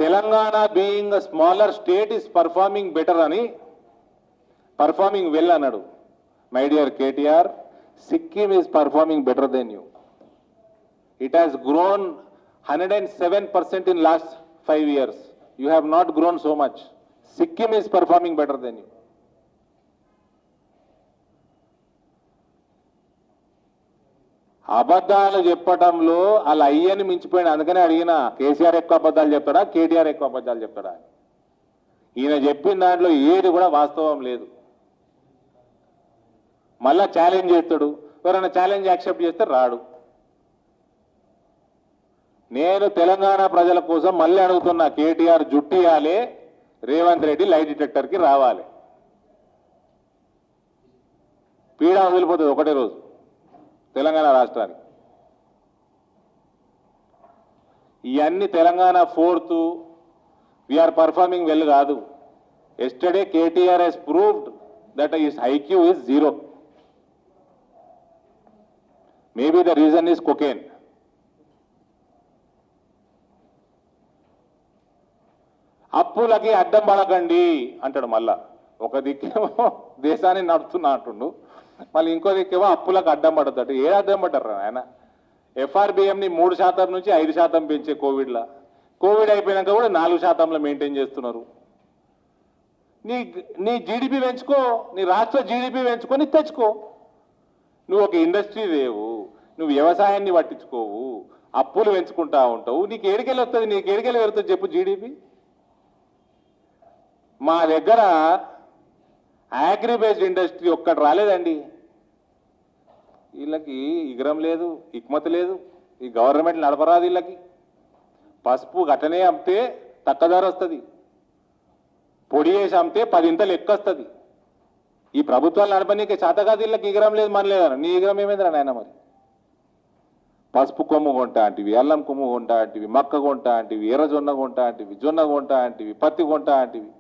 Telangana being a smaller state is performing better అని, పర్ఫార్మింగ్ వెల్ అన్నాడు. My dear KTR, Sikkim is performing better than you. It has grown 107% in last 5 years. You have not grown so much. Sikkim is performing better than you. అబద్ధాలు చెప్పటంలో అలా అయ్యని మించిపోయిన. అందుకనే అడిగిన, కేసీఆర్ ఎక్కువ అబద్ధాలు చెప్తాడా, కేటీఆర్ ఎక్కువ అబద్ధాలు చెప్తాడా? ఈయన చెప్పిన దాంట్లో ఏది కూడా వాస్తవం లేదు. మళ్ళా ఛాలెంజ్ చేస్తాడు. ఎవరైనా ఛాలెంజ్ యాక్సెప్ట్ చేస్తే రాడు. నేను తెలంగాణ ప్రజల కోసం మళ్ళీ అడుగుతున్నా, కేటీఆర్ జుట్టియాలే, రేవంత్ రెడ్డి లైట్ డిటెక్టర్కి రావాలి. పీడ వదిలిపోతుంది ఒకటే రోజు తెలంగాణ రాష్ట్రానికి. ఇవన్నీ Telangana 4th we are performing well కాదు. Yesterday KTR has proved that his IQ is 0. Maybe the reason is cocaine. అప్పులకి అడ్డం పడకండి అంటాడు. మళ్ళా ఒక దిక్కేమో దేశాన్ని నడుపుతున్నా అంటుండు, మళ్ళీ ఇంకో దిక్కేమో అప్పులకు అడ్డం పడతాడు. ఏ అడ్డం పడ్డారు ఆయన? FRBMని 3% నుంచి 5% పెంచే కోవిడ్ అయిపోయినాక కూడా 4% మెయింటైన్ చేస్తున్నారు. నీ జీడిపి పెంచుకో, నీ రాష్ట్ర జీడిపి పెంచుకొని తెచ్చుకో. నువ్వు ఒక ఇండస్ట్రీ లేవు, నువ్వు వ్యవసాయాన్ని పట్టించుకోవు, అప్పులు పెంచుకుంటా ఉంటావు. నీకు ఏడికెళ్ళి వస్తుంది? నీకు ఏడికెళ్ళి వెళ్తుంది చెప్పు జీడిపి? మా దగ్గర అగ్రిబేస్డ్ ఇండస్ట్రీ ఒక్కటి రాలేదండి. వీళ్ళకి ఇగరం లేదు, ఇక్మతి లేదు, ఈ గవర్నమెంట్ నడపరాదు వీళ్ళకి. పసుపు గట్టనే అమ్మితే తక్కువ ధర వస్తుంది, పొడి వేసి అమ్మితే 10 ఇంతలు ఎక్కువ వస్తుంది. ఈ ప్రభుత్వాలు నడపనీకే చేత కాదు వీళ్ళకి. ఇగరం లేదు, మన లేదన్న. నీ ఇగరం ఏమైందిరా నాయన? మరి పసుపు కొమ్ము కొంటా అంటివి, అల్లం కొమ్ము కొంటా అంటివి, మక్క కొంటా అంటివి, ఎర్రజొన్న కొంటా అంటివి, జొన్న కొంటా అంటివి, పత్తి కొంటా అంటివి.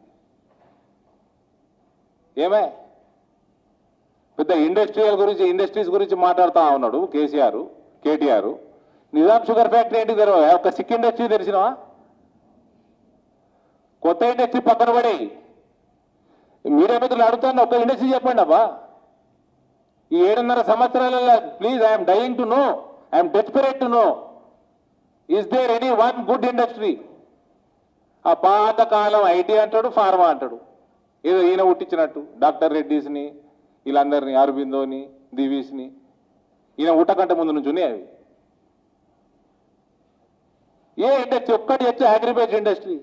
ఏమే పెద్ద ఇండస్ట్రీస్ గురించి మాట్లాడుతూ ఉన్నాడు కేటీఆర్. నిజాం షుగర్ ఫ్యాక్టరీ ఏంటి తెరవ? ఒక సిక్ ఇండస్ట్రీ తెరిచినవా? కొత్త ఇండస్ట్రీ పక్కన పడి మీడియా మిత్రులు అడుగుతాను, ఒక ఇండస్ట్రీ చెప్పండి అబ్బా. ఈ 7.5 సంవత్సరాలలో please, I'm dying to know, I'm desperate to know, is there any one good industry? ఆ పాత కాలం ఐటీ అంటాడు, ఫార్మా అంటాడు, ఏదో ఈయన ఉట్టించినట్టు. డాక్టర్ రెడ్డిస్ని, వీళ్ళందరినీ, అరబిందోని, దివీస్ని ఈయన ఉట్టకంటే ముందు నుంచి ఉన్నాయి అవి. ఏ ఇండస్ట్రీ ఒక్కటి వచ్చి అగ్రిబేస్డ్ ఇండస్ట్రీ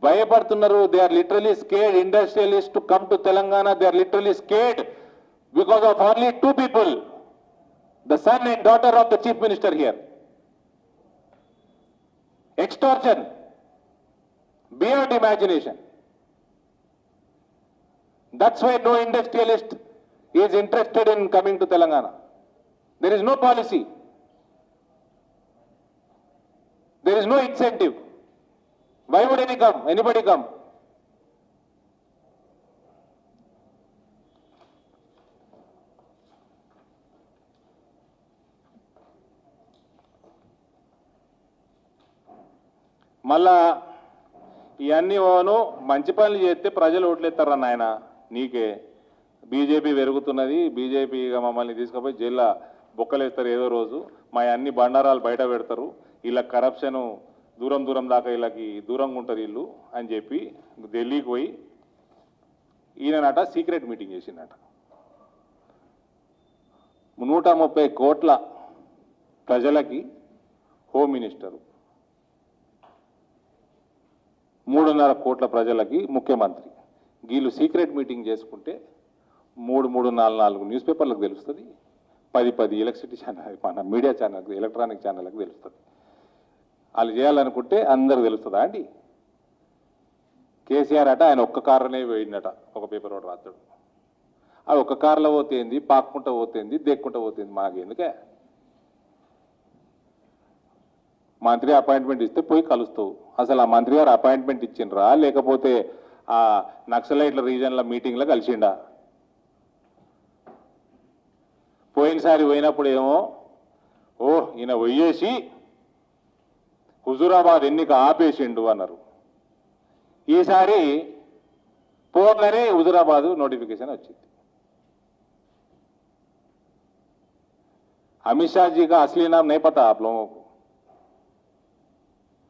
భయపడుతున్నారు. They are literally scared industrialist to come to Telangana. They are literally scared because of only 2 people, the son and daughter of the chief minister here. Extortion beyond imagination. That's why no industrialist is interested in coming to Telangana. There is no policy. There is no incentive. Why would anybody come? మళ్ళా ఇవన్నీ own మంచి పనులు చేస్తే ప్రజలు ఓట్లేస్తారా నాయన? నీకే BJP పెరుగుతున్నది, బీజేపీగా మమ్మల్ని తీసుకుపోయి జైల్లో బొక్కలేస్తారు ఏదో రోజు, మా అన్ని బండారాలు బయట పెడతారు, వీళ్ళ కరప్షను దూరం దాకా వీళ్ళకి దూరంగా ఉంటారు వీళ్ళు అని చెప్పి ఢిల్లీకి పోయి ఈయననట సీక్రెట్ మీటింగ్ చేసిందట. 130 కోట్ల ప్రజలకి హోమ్ మినిస్టరు, 3.5 కోట్ల ప్రజలకి ముఖ్యమంత్రి. వీళ్ళు సీక్రెట్ మీటింగ్ చేసుకుంటే 3-4 న్యూస్ పేపర్లకు తెలుస్తుంది, 10 ఎలక్ట్రిసిటీ ఛానల్, మన మీడియా ఛానల్కి, ఎలక్ట్రానిక్ ఛానల్కి తెలుస్తుంది. వాళ్ళు చేయాలనుకుంటే అందరికి తెలుస్తుందా అండి? కేసీఆర్ అట ఆయన ఒక్క కారునే పోయిందట, ఒక పేపర్ ఒకటి రాస్తాడు. ఆ ఒక్క కారులో పోతేంది, పాక్కుంటా పోతేంది, దేక్కుంటా పోతేంది, మాకెందుకే? మంత్రి అపాయింట్మెంట్ ఇస్తే పోయి కలుస్తావు. అసలు ఆ మంత్రి గారు అపాయింట్మెంట్ ఇచ్చిండ్రా లేకపోతే ఆ నక్సలైట్ల రీజన్ల మీటింగ్లో కలిసిండా? పోయినసారి పోయినప్పుడు ఏమో ఈయన పోయేసి హుజూరాబాద్ ఎన్నిక ఆపేసిండు అన్నారు. ఈసారి పోగానే హుజూరాబాద్ నోటిఫికేషన్ వచ్చింది. अमित शाह जी का असली नाम नहीं पता आप लोगों को,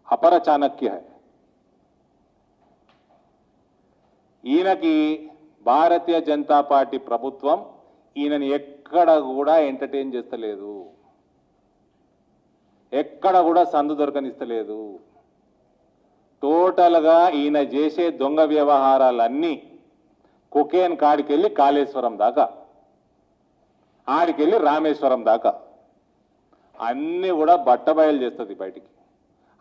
अपर चाणक्य है. ఈయనకి భారతీయ జనతా పార్టీ ప్రభుత్వం ఈయనని ఎక్కడ కూడా ఎంటర్టైన్ చేస్తలేదు, ఎక్కడ కూడా సందు దొరకనిస్తలేదు. టోటల్గా ఈయన చేసే దొంగ వ్యవహారాలన్నీ కొకేన్ కాడికెళ్ళి కాళేశ్వరం దాకా, ఆడికెళ్ళి రామేశ్వరం దాకా అన్నీ కూడా బట్టబయలు చేస్తుంది బయటికి.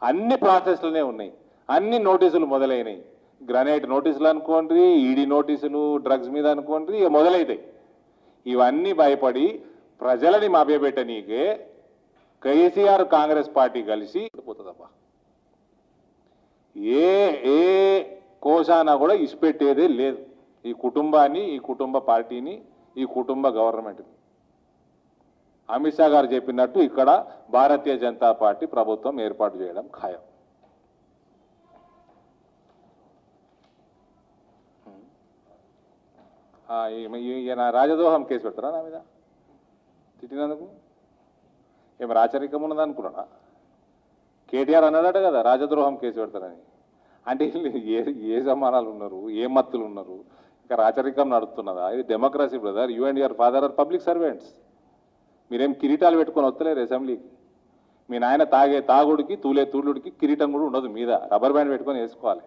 అన్ని ప్రాసెస్లనే ఉన్నాయి, అన్ని నోటీసులు మొదలైనవి. గ్రనేట్ నోటీసులు అనుకోండి, ఈడీ నోటీసులు డ్రగ్స్ మీద అనుకోండి, ఇక మొదలైతాయి. ఇవన్నీ భయపడి ప్రజలని మభ్యపెట్టనీకే కేసీఆర్ కాంగ్రెస్ పార్టీ కలిసి పోతుందబ్బా. ఏ ఏ కోశాన కూడా ఇసిపెట్టేదే లేదు ఈ కుటుంబాన్ని, ఈ కుటుంబ పార్టీని, ఈ కుటుంబ గవర్నమెంట్ని. అమిత్ షా గారు చెప్పినట్టు ఇక్కడ భారతీయ జనతా పార్టీ ప్రభుత్వం ఏర్పాటు చేయడం ఖాయం. ఈయన రాజద్రోహం కేసు పెడతారా నా మీద తిట్టినందుకు? ఏమి రాచరికం ఉన్నది అనుకున్నాడా? కేటీఆర్ అన్నాడట కదా రాజద్రోహం కేసు పెడతారని. అంటే ఏ సమానాలు ఉన్నారు, ఏ మత్తులు ఉన్నారు? ఇంకా రాచరికం నడుస్తున్నదా? ఇది democracy brother. You and your father are public servants. మీరేం కిరీటాలు పెట్టుకొని వస్తలేరు అసెంబ్లీకి. మీ నాయన తాగే తాగుడికి, తూలే తూళ్ళుడికి కిరీటం కూడా ఉండదు మీద, రబ్బర్ బ్యాండ్ పెట్టుకొని వేసుకోవాలి.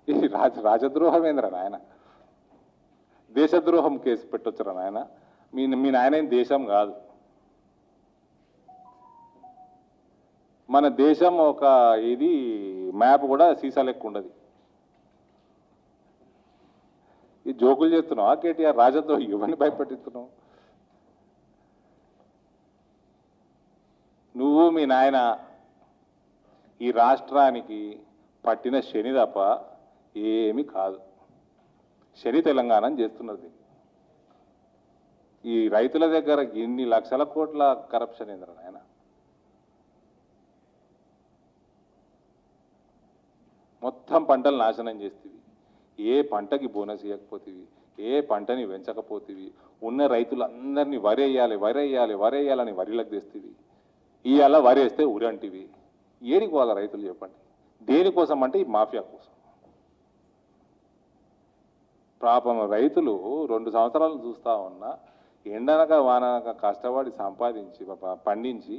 ఇది రాజద్రోహమేంద్రా నాయన? దేశద్రోహం కేసు పెట్టొచ్చురా నాయన? మీ నాయన దేశం కాదు. మన దేశం ఒక ఇది మ్యాప్ కూడా సీసా లెక్క ఉండదు. ఈ జోకులు చేస్తున్నావు కేటీఆర్? రాజద్రోహం ఇవన్నీ భయపెట్టిస్తున్నావు నువ్వు. మీ నాయన ఈ రాష్ట్రానికి పట్టిన శని తప్ప ఏమీ కాదు. శని తెలంగాణ చేస్తున్నది. ఈ రైతుల దగ్గర ఇన్ని లక్షల కోట్ల కరప్షన్ ఏంద్ర నాయన? మొత్తం పంటలు నాశనం చేస్తేవి, ఏ పంటకి బోనస్ ఇవ్వకపోతేవి, ఏ పంటని పెంచకపోతేవి, ఉన్న రైతులందరినీ వరేయాలి వరేయాలి వరేయాలని వరిలకు తెస్తేవి. ఇవాళ వరేస్తే ఉరంటివి. ఏడికి వాళ్ళ రైతులు చెప్పండి? దేనికోసం అంటే ఈ మాఫియా కోసం. పాపం రైతులు 2 సంవత్సరాలు చూస్తూ ఉన్నా ఎండనక వాననక కష్టపడి సంపాదించి పండించి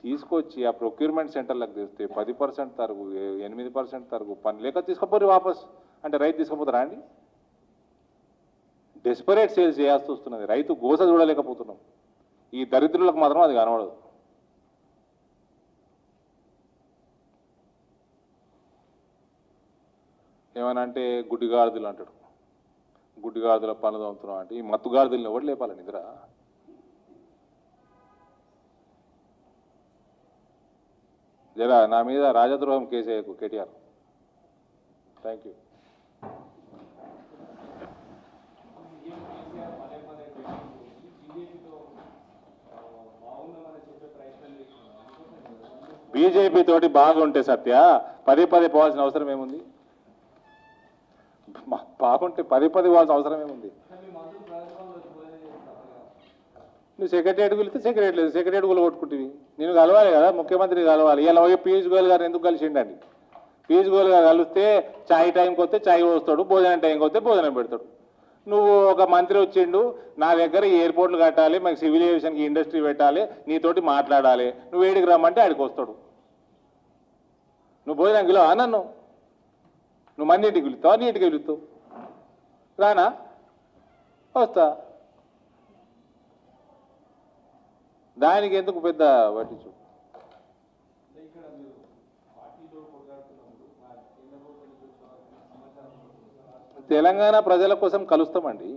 తీసుకొచ్చి ఆ ప్రొక్యూర్మెంట్ సెంటర్లకు తెస్తే 10% తరుగు, 8% తరుగు పని లేక తీసుకుపోరు వాపస్. అంటే రైతు తీసుకుపోతారా అండి? డెస్పరేట్ సేల్స్ చేయాల్సి వస్తున్నది. రైతు గోస చూడలేకపోతున్నాం. ఈ దరిద్రులకు మాత్రం అది కనబడదు. ఏమనంటే గుడ్డిగాడిదలు అంటాడు. గుడ్డిగాడిదల పనులు అవుతున్నాం అంటే ఈ మత్తుగాడిదల్ని ఎవరు లేపాలి నిద్ర? జరా నా మీద రాజద్రోహం కేసు వేయకు కేటీఆర్. Thank you. బీజేపీ తోటి బాగుంటే సత్య పదే పోవాల్సిన అవసరం ఏముంది? బాగుంటే పదే పోవాల్సిన అవసరం ఏముంది? నువ్వు సెక్రటరియట్ వెళ్తే సెక్రటరీ లేదు, సెక్రటరీ కూడా కొట్టుకుంటుంది. నేను కలవాలి కదా, ముఖ్యమంత్రి కలవాలి. ఇలా పీయూష్ గోయల్ గారు ఎందుకు కలిసిండండి? పీయూష్ గోయల్ గారు కలిస్తే చాయ్ టైంకి వస్తే చాయ్ పోస్తాడు, భోజనం టైంకి వస్తే భోజనం పెడతాడు. నువ్వు ఒక మంత్రి వచ్చిండు, నా దగ్గర ఎయిర్పోర్ట్లు కట్టాలి, మాకు సివిల్ ఏవియేషన్కి ఇండస్ట్రీ పెట్టాలి, నీతోటి మాట్లాడాలి, నువ్వు ఏడికి రమ్మంటే ఆడికి వస్తాడు. నువ్వు భోజనం పిలవా నన్ను? నువ్వు మంది ఇంటికి పిలుస్తావా? నీ ఇంటికి పిలుస్తావు? రానా? వస్తా. దానికి ఎందుకు పెద్ద పట్టించు? తెలంగాణ ప్రజల కోసం కలుస్తామండి.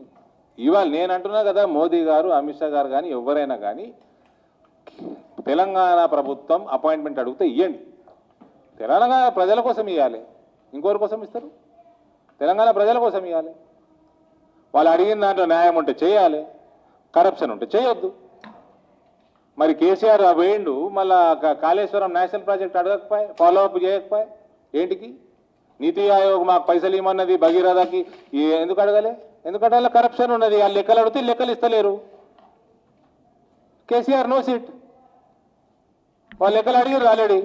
ఇవాళ నేను అంటున్నా కదా, మోదీ గారు, అమిత్ షా గారు కానీ ఎవరైనా కానీ తెలంగాణ ప్రభుత్వం అపాయింట్మెంట్ అడిగితే ఇవ్వండి. తెలంగాణ ప్రజల కోసం ఇవ్వాలి, ఇంకోరి కోసం ఇస్తారు? తెలంగాణ ప్రజల కోసం ఇవ్వాలి. వాళ్ళు అడిగిన దాంట్లో న్యాయం ఉంటే చేయాలి, కరప్షన్ ఉంటే చేయొద్దు. మరి కేసీఆర్ వేయండు, మళ్ళా కాళేశ్వరం నేషనల్ ప్రాజెక్ట్ అడగకపోయి, ఫాలో అప్ చేయకపోయి, ఏంటికి? నీతి ఆయోగ్ మాకు పైసలు ఇవ్వమన్నది భగీరథకి ఎందుకు అడగలే? ఎందుకంటే వాళ్ళ కరప్షన్ ఉన్నది. వాళ్ళు లెక్కలు అడిగితే లెక్కలు ఇస్తలేరు. KCR no seat. వాళ్ళు లెక్కలు అడిగారు ఆల్రెడీ,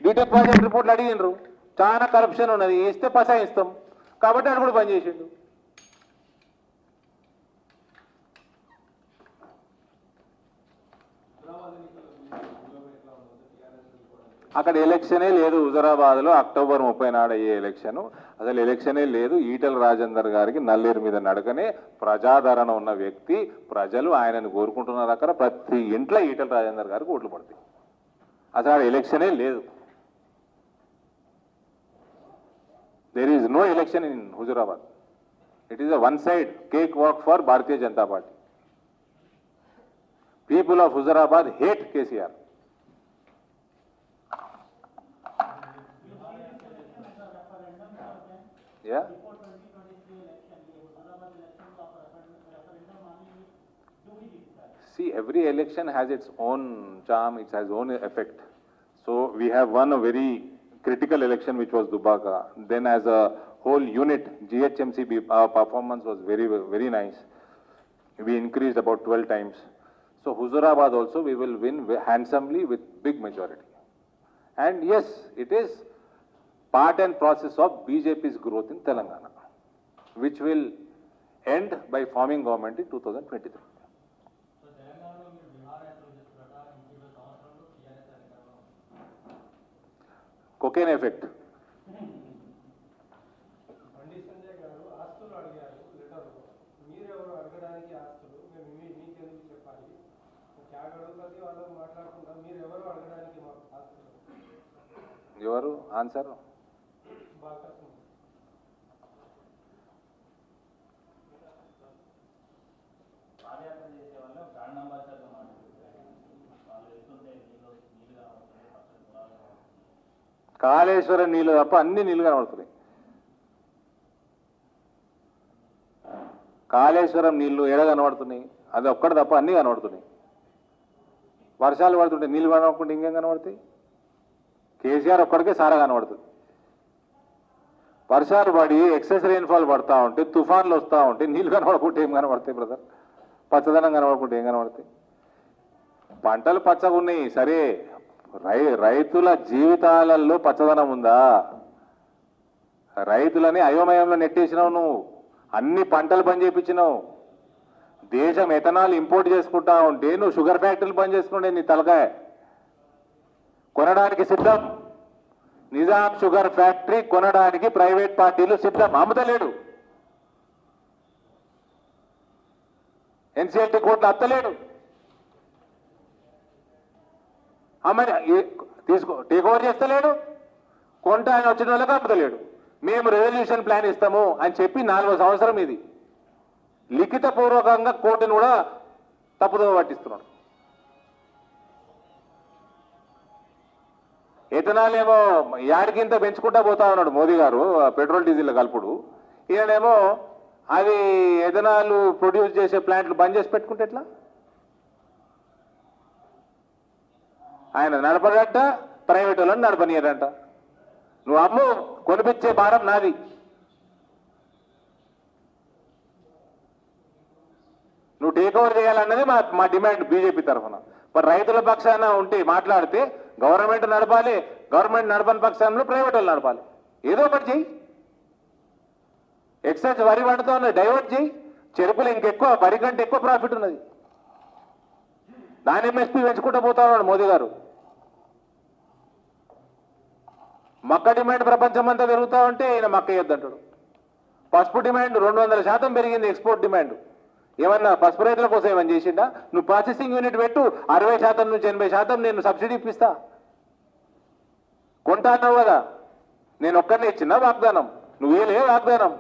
డీటెయిల్ ప్రాజెక్ట్ రిపోర్ట్లు అడిగినరు. చాలా కరప్షన్ ఉన్నది, ఇస్తే పసాయిస్తాం కాబట్టి అది కూడా పనిచేసిండు. అక్కడ ఎలక్షనే లేదు. హుజరాబాద్లో అక్టోబర్ 30 నాడు అయ్యే ఎలక్షన్, అసలు ఎలక్షనే లేదు. ఈటెల రాజేందర్ గారికి నల్లేరు మీద నడకనే ప్రజాదరణ ఉన్న వ్యక్తి. ప్రజలు ఆయనను కోరుకుంటున్నారు. అక్కడ ప్రతి ఇంట్లో ఈటెల రాజేందర్ గారికి ఓట్లు పడతాయి. అసలు ఎలక్షనే లేదు. There is no election in Huzurabad. It is a one side cakewalk for Bharatiya Janata party. People of Huzurabad hate KCR. Yeah. See, every election has its own charm, it has own effect. So we have won a very critical election, which was Dubaka. Then as a whole unit, GHMC, our performance was very, very nice. We increased about 12 times. So Huzurabad also we will win handsomely with big majority. And yes, it is part and process of BJP's growth in Telangana, which will end by forming government in 2023. Cocaine effect. ఎవరు answer? Kaleshwaram నీళ్ళు తప్ప అన్ని నీళ్ళు కనబడుతున్నాయి. కాళేశ్వరం నీళ్లు ఎడ కనబడుతున్నాయి? అది ఒక్కటి తప్ప అన్ని కనబడుతున్నాయి. వర్షాలు పడుతుంటే నీళ్ళు కనబడకుండా ఇంకేం కనబడతాయి? కేసీఆర్ ఒక్కడికే సారా కనబడుతుంది. వర్షాలు పడి ఎక్సెస్ రెయిన్ఫాల్ పడతా ఉంటే, తుఫాన్లు వస్తూ ఉంటే నీళ్ళు కనబడకుంటే ఏం కనబడతాయి బ్రదర్? పచ్చదనం కనబడకుంటే ఏం కనబడతాయి? పంటలు పచ్చగా ఉన్నాయి సరే, రైతుల జీవితాలలో పచ్చదనం ఉందా? రైతులని అయోమయంలో నెట్టేసినావు నువ్వు. అన్ని పంటలు బంద్ చేయించినావు. దేశం ఎథనాల్ ఇంపోర్ట్ చేసుకుంటా ఉంటే నువ్వు షుగర్ ఫ్యాక్టరీలు బంద్ చేసుకుంటే నీ తలకాయ కొనడానికి సిద్ధం. నిజాం షుగర్ ఫ్యాక్టరీ కొనడానికి ప్రైవేట్ పార్టీలు సిద్ధం. అమ్ముతలేడు. ఎన్సీఎల్టీ కోర్టులు అత్తలేడు. అమ్మని టేక్ ఓవర్ చేస్తలేడు. కొంట ఆయన వచ్చిన వాళ్ళకి అమ్ముతలేడు. మేము రెవల్యూషన్ ప్లాన్ ఇస్తాము అని చెప్పి 4వ సంవత్సరం ఇది లిఖిత పూర్వకంగా కోర్టును కూడా తప్పుదో పట్టిస్తున్నాడు. ఎథనాల్ ఏమో యాడికింత పెంచుకుంటా పోతా ఉన్నాడు మోదీ గారు, పెట్రోల్ డీజిల్ కలుపుడు. ఈయనేమో అది ఎథనాల్ ప్రొడ్యూస్ చేసే ప్లాంట్లు బంద్ చేసి పెట్టుకుంటే ఎట్లా? ఆయన నడపడంట, ప్రైవేట్ వాళ్ళని నడపనీయడంట. నువ్వు అమ్ము, కొనిపించే భారం నాది. నువ్వు టేక్ ఓవర్ చేయాలన్నది మా డిమాండ్ బీజేపీ తరఫున. మరి రైతుల పక్షాన ఉంటే మాట్లాడితే గవర్నమెంట్ నడపాలి, గవర్నమెంట్ నడపని పక్షంలో ప్రైవేట్ వాళ్ళు నడపాలి. ఏదో ఒకటి చెయ్యి. ఎక్సైజ్ వరి పండుతో డైవర్ట్ చేయి. చెరుకులు ఇంకెక్కువ, వరి కంటే ఎక్కువ ప్రాఫిట్ ఉన్నది. దాని ఎంఎస్పీ పెంచుకుంటూ పోతా ఉన్నాడు మోదీ గారు. మక్క డిమాండ్ ప్రపంచం అంతా పెరుగుతూ ఉంటే ఈయన మక్క వేయొద్దంటాడు. పసుపు డిమాండ్ 200% పెరిగింది, ఎక్స్పోర్ట్ డిమాండ్. ఏమన్నా పసుపు రైతుల కోసం ఏమని చేసిండా? నువ్వు ప్రాసెసింగ్ యూనిట్ పెట్టు, 60% నుంచి 80% నేను సబ్సిడీ ఇప్పిస్తా. కొంటా అన్నావు కదా, నేను ఒక్కరినే ఇచ్చిన వాగ్దానం, నువ్వేలే వాగ్దానం.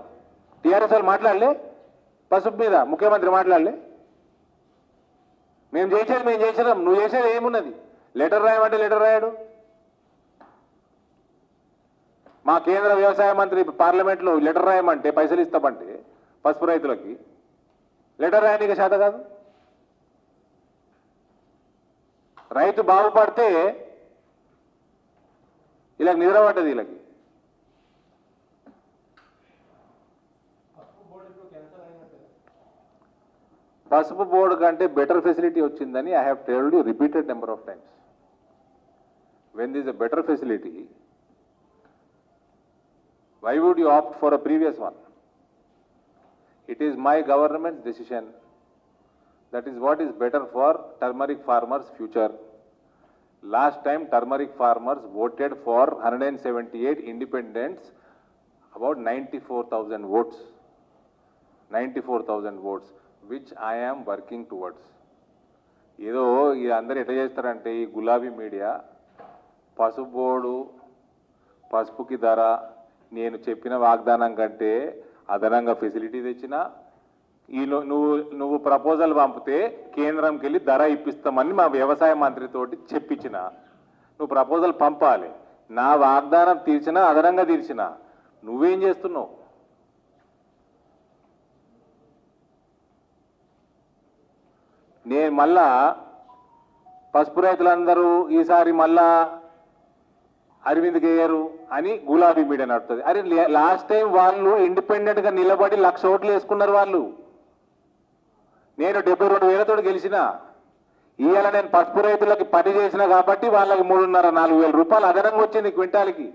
టీఆర్ఎస్ వాళ్ళు మాట్లాడలే పసుపు మీద, ముఖ్యమంత్రి మాట్లాడలే. మేము చేసినాం, నువ్వు చేసేది ఏమున్నది? లెటర్ రాయమంటే లెటర్ రాయడు. మా కేంద్ర వ్యవసాయ మంత్రి పార్లమెంట్లో లెటర్ రాయమంటే పైసలు ఇస్తామంటే పసుపు రైతులకి లెటర్ రాయడానికి శాత కాదు. రైతు బాగుపడితే ఇలా నిద్ర పడ్డది. వీళ్ళకి పసుపు బోర్డు కంటే బెటర్ ఫెసిలిటీ వచ్చిందని I have telled you repeated number of times. When this a better facility, why would you opt for a previous one? It is my government's decision. That is what is better for turmeric farmers' future. Last time turmeric farmers voted for 178 independents, about 94,000 votes. 94,000 votes, which I am working towards. ఏదో ఇది అందరు ఎట్లా చేస్తారంటే ఈ గులాబీ media పసుపు board, పసుపుకి ధర, నేను చెప్పిన వాగ్దానం కంటే అదనంగా ఫెసిలిటీ తెచ్చిన, ఈ నువ్వు ప్రపోజల్ పంపితే కేంద్రంకి వెళ్ళి ధర ఇప్పిస్తామని మా వ్యవసాయ మంత్రితోటి చెప్పించిన. నువ్వు ప్రపోజల్ పంపాలి, నా వాగ్దానం తీర్చినా అదనంగా తీర్చిన. నువ్వేం చేస్తున్నావు? నేను మళ్ళా పసుపు రైతులందరూ ఈసారి మళ్ళా అరవింద్ గేయరు అని గులాబీ మీడియా నడుతుంది. అరే లాస్ట్ టైం వాళ్ళు ఇండిపెండెంట్ గా నిలబడి 1,00,000 ఓట్లు వేసుకున్నారు వాళ్ళు. నేను 72,000తో గెలిచిన. ఇవాళ నేను పసుపు రైతులకి పని చేసిన కాబట్టి వాళ్ళకి 3,500-4,000 రూపాయలు అదనంగా వచ్చింది క్వింటాల్కి.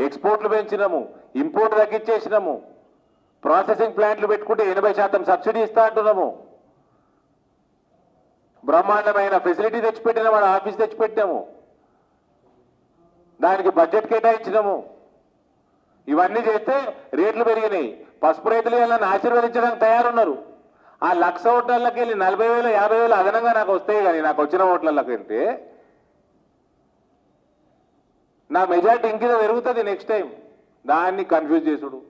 ఎక్స్పోర్ట్లు పెంచినాము, ఇంపోర్ట్ తగ్గించేసినాము, ప్రాసెసింగ్ ప్లాంట్లు పెట్టుకుంటే 80% సబ్సిడీ ఇస్తా అంటున్నాము. బ్రహ్మాండమైన ఫెసిలిటీ తెచ్చిపెట్టిన మన ఆఫీస్ తెచ్చిపెట్టాము, దానికి బడ్జెట్ కేటాయించినాము. ఇవన్నీ చేస్తే రేట్లు పెరిగినాయి. పసుపు రైతులు వాళ్ళని ఆశీర్వదించడానికి తయారున్నారు. ఆ 1,00,000 ఓట్లకి వెళ్ళి 40,000, 50,000 అదనంగా నాకు వస్తాయి. కానీ నాకు వచ్చిన ఓట్లకి వెళ్తే నా మెజార్టీ ఇంకేదో పెరుగుతుంది నెక్స్ట్ టైం. దాన్ని కన్ఫ్యూజ్ చేసుడు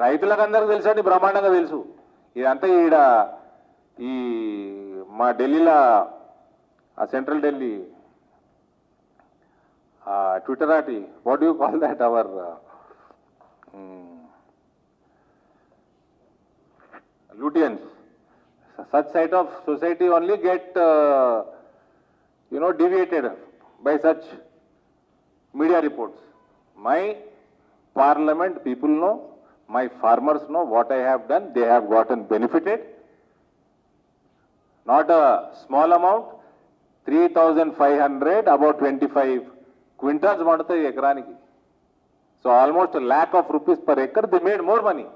రైతులకు అందరికీ తెలుసండి, బ్రహ్మాండంగా తెలుసు. ఇదంతా ఈ మా ఢిల్లీలో central Delhi Twitterati, what do you call that? Our Lutyens. Such side of society only get deviated by such media reports. My parliament people know, my farmers know what I have done. They have gotten benefited. Not a small amount, 3,500, about 25 quintals పండుతాయి ఎకరానికి. So almost ₹1,00,000 per acre. They made more money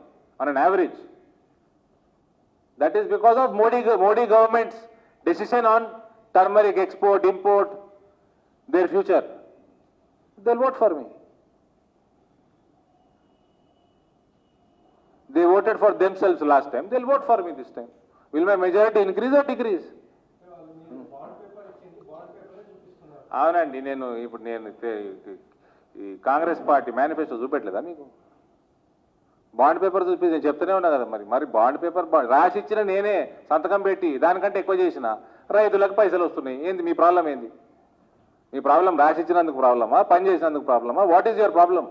on an average. That is because of Modi government's decision on turmeric export, import, their future. They'll vote for me. They voted for themselves last time. They'll vote for me this time. Will my majority increase or decrease? అవునండి. ఇప్పుడు ఈ Congress party manifesto చూపెట్టలేదా మీకు? Bond paper చూపి నేను చెప్తూనే ఉన్నా కదా. మరి బాండ్ పేపర్ రాసి ఇచ్చిన నేనే సంతకం పెట్టి దానికంటే ఎక్కువ చేసిన, రైతులకు పైసలు వస్తున్నాయి. ఏంది మీ ప్రాబ్లం? ఏంది మీ ప్రాబ్లం? రాసి ఇచ్చినందుకు ప్రాబ్లమా, పని చేసినందుకు ప్రాబ్లమా? What is your problem?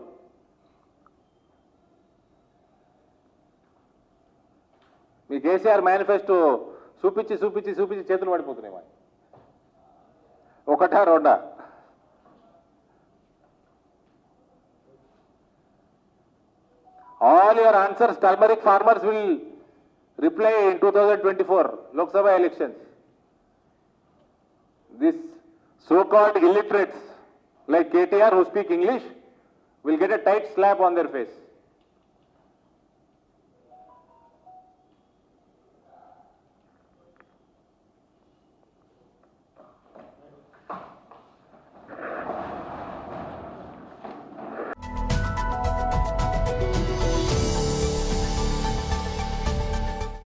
Me KCR manifesto చూపించి చేతులు పడిపోతున్నాయి. మరి ఒకటా రెండా? All your answers, turmeric farmers will reply in 2024 Lok Sabha elections. This so-called illiterates like KTR who speak English will get a tight slap on their face.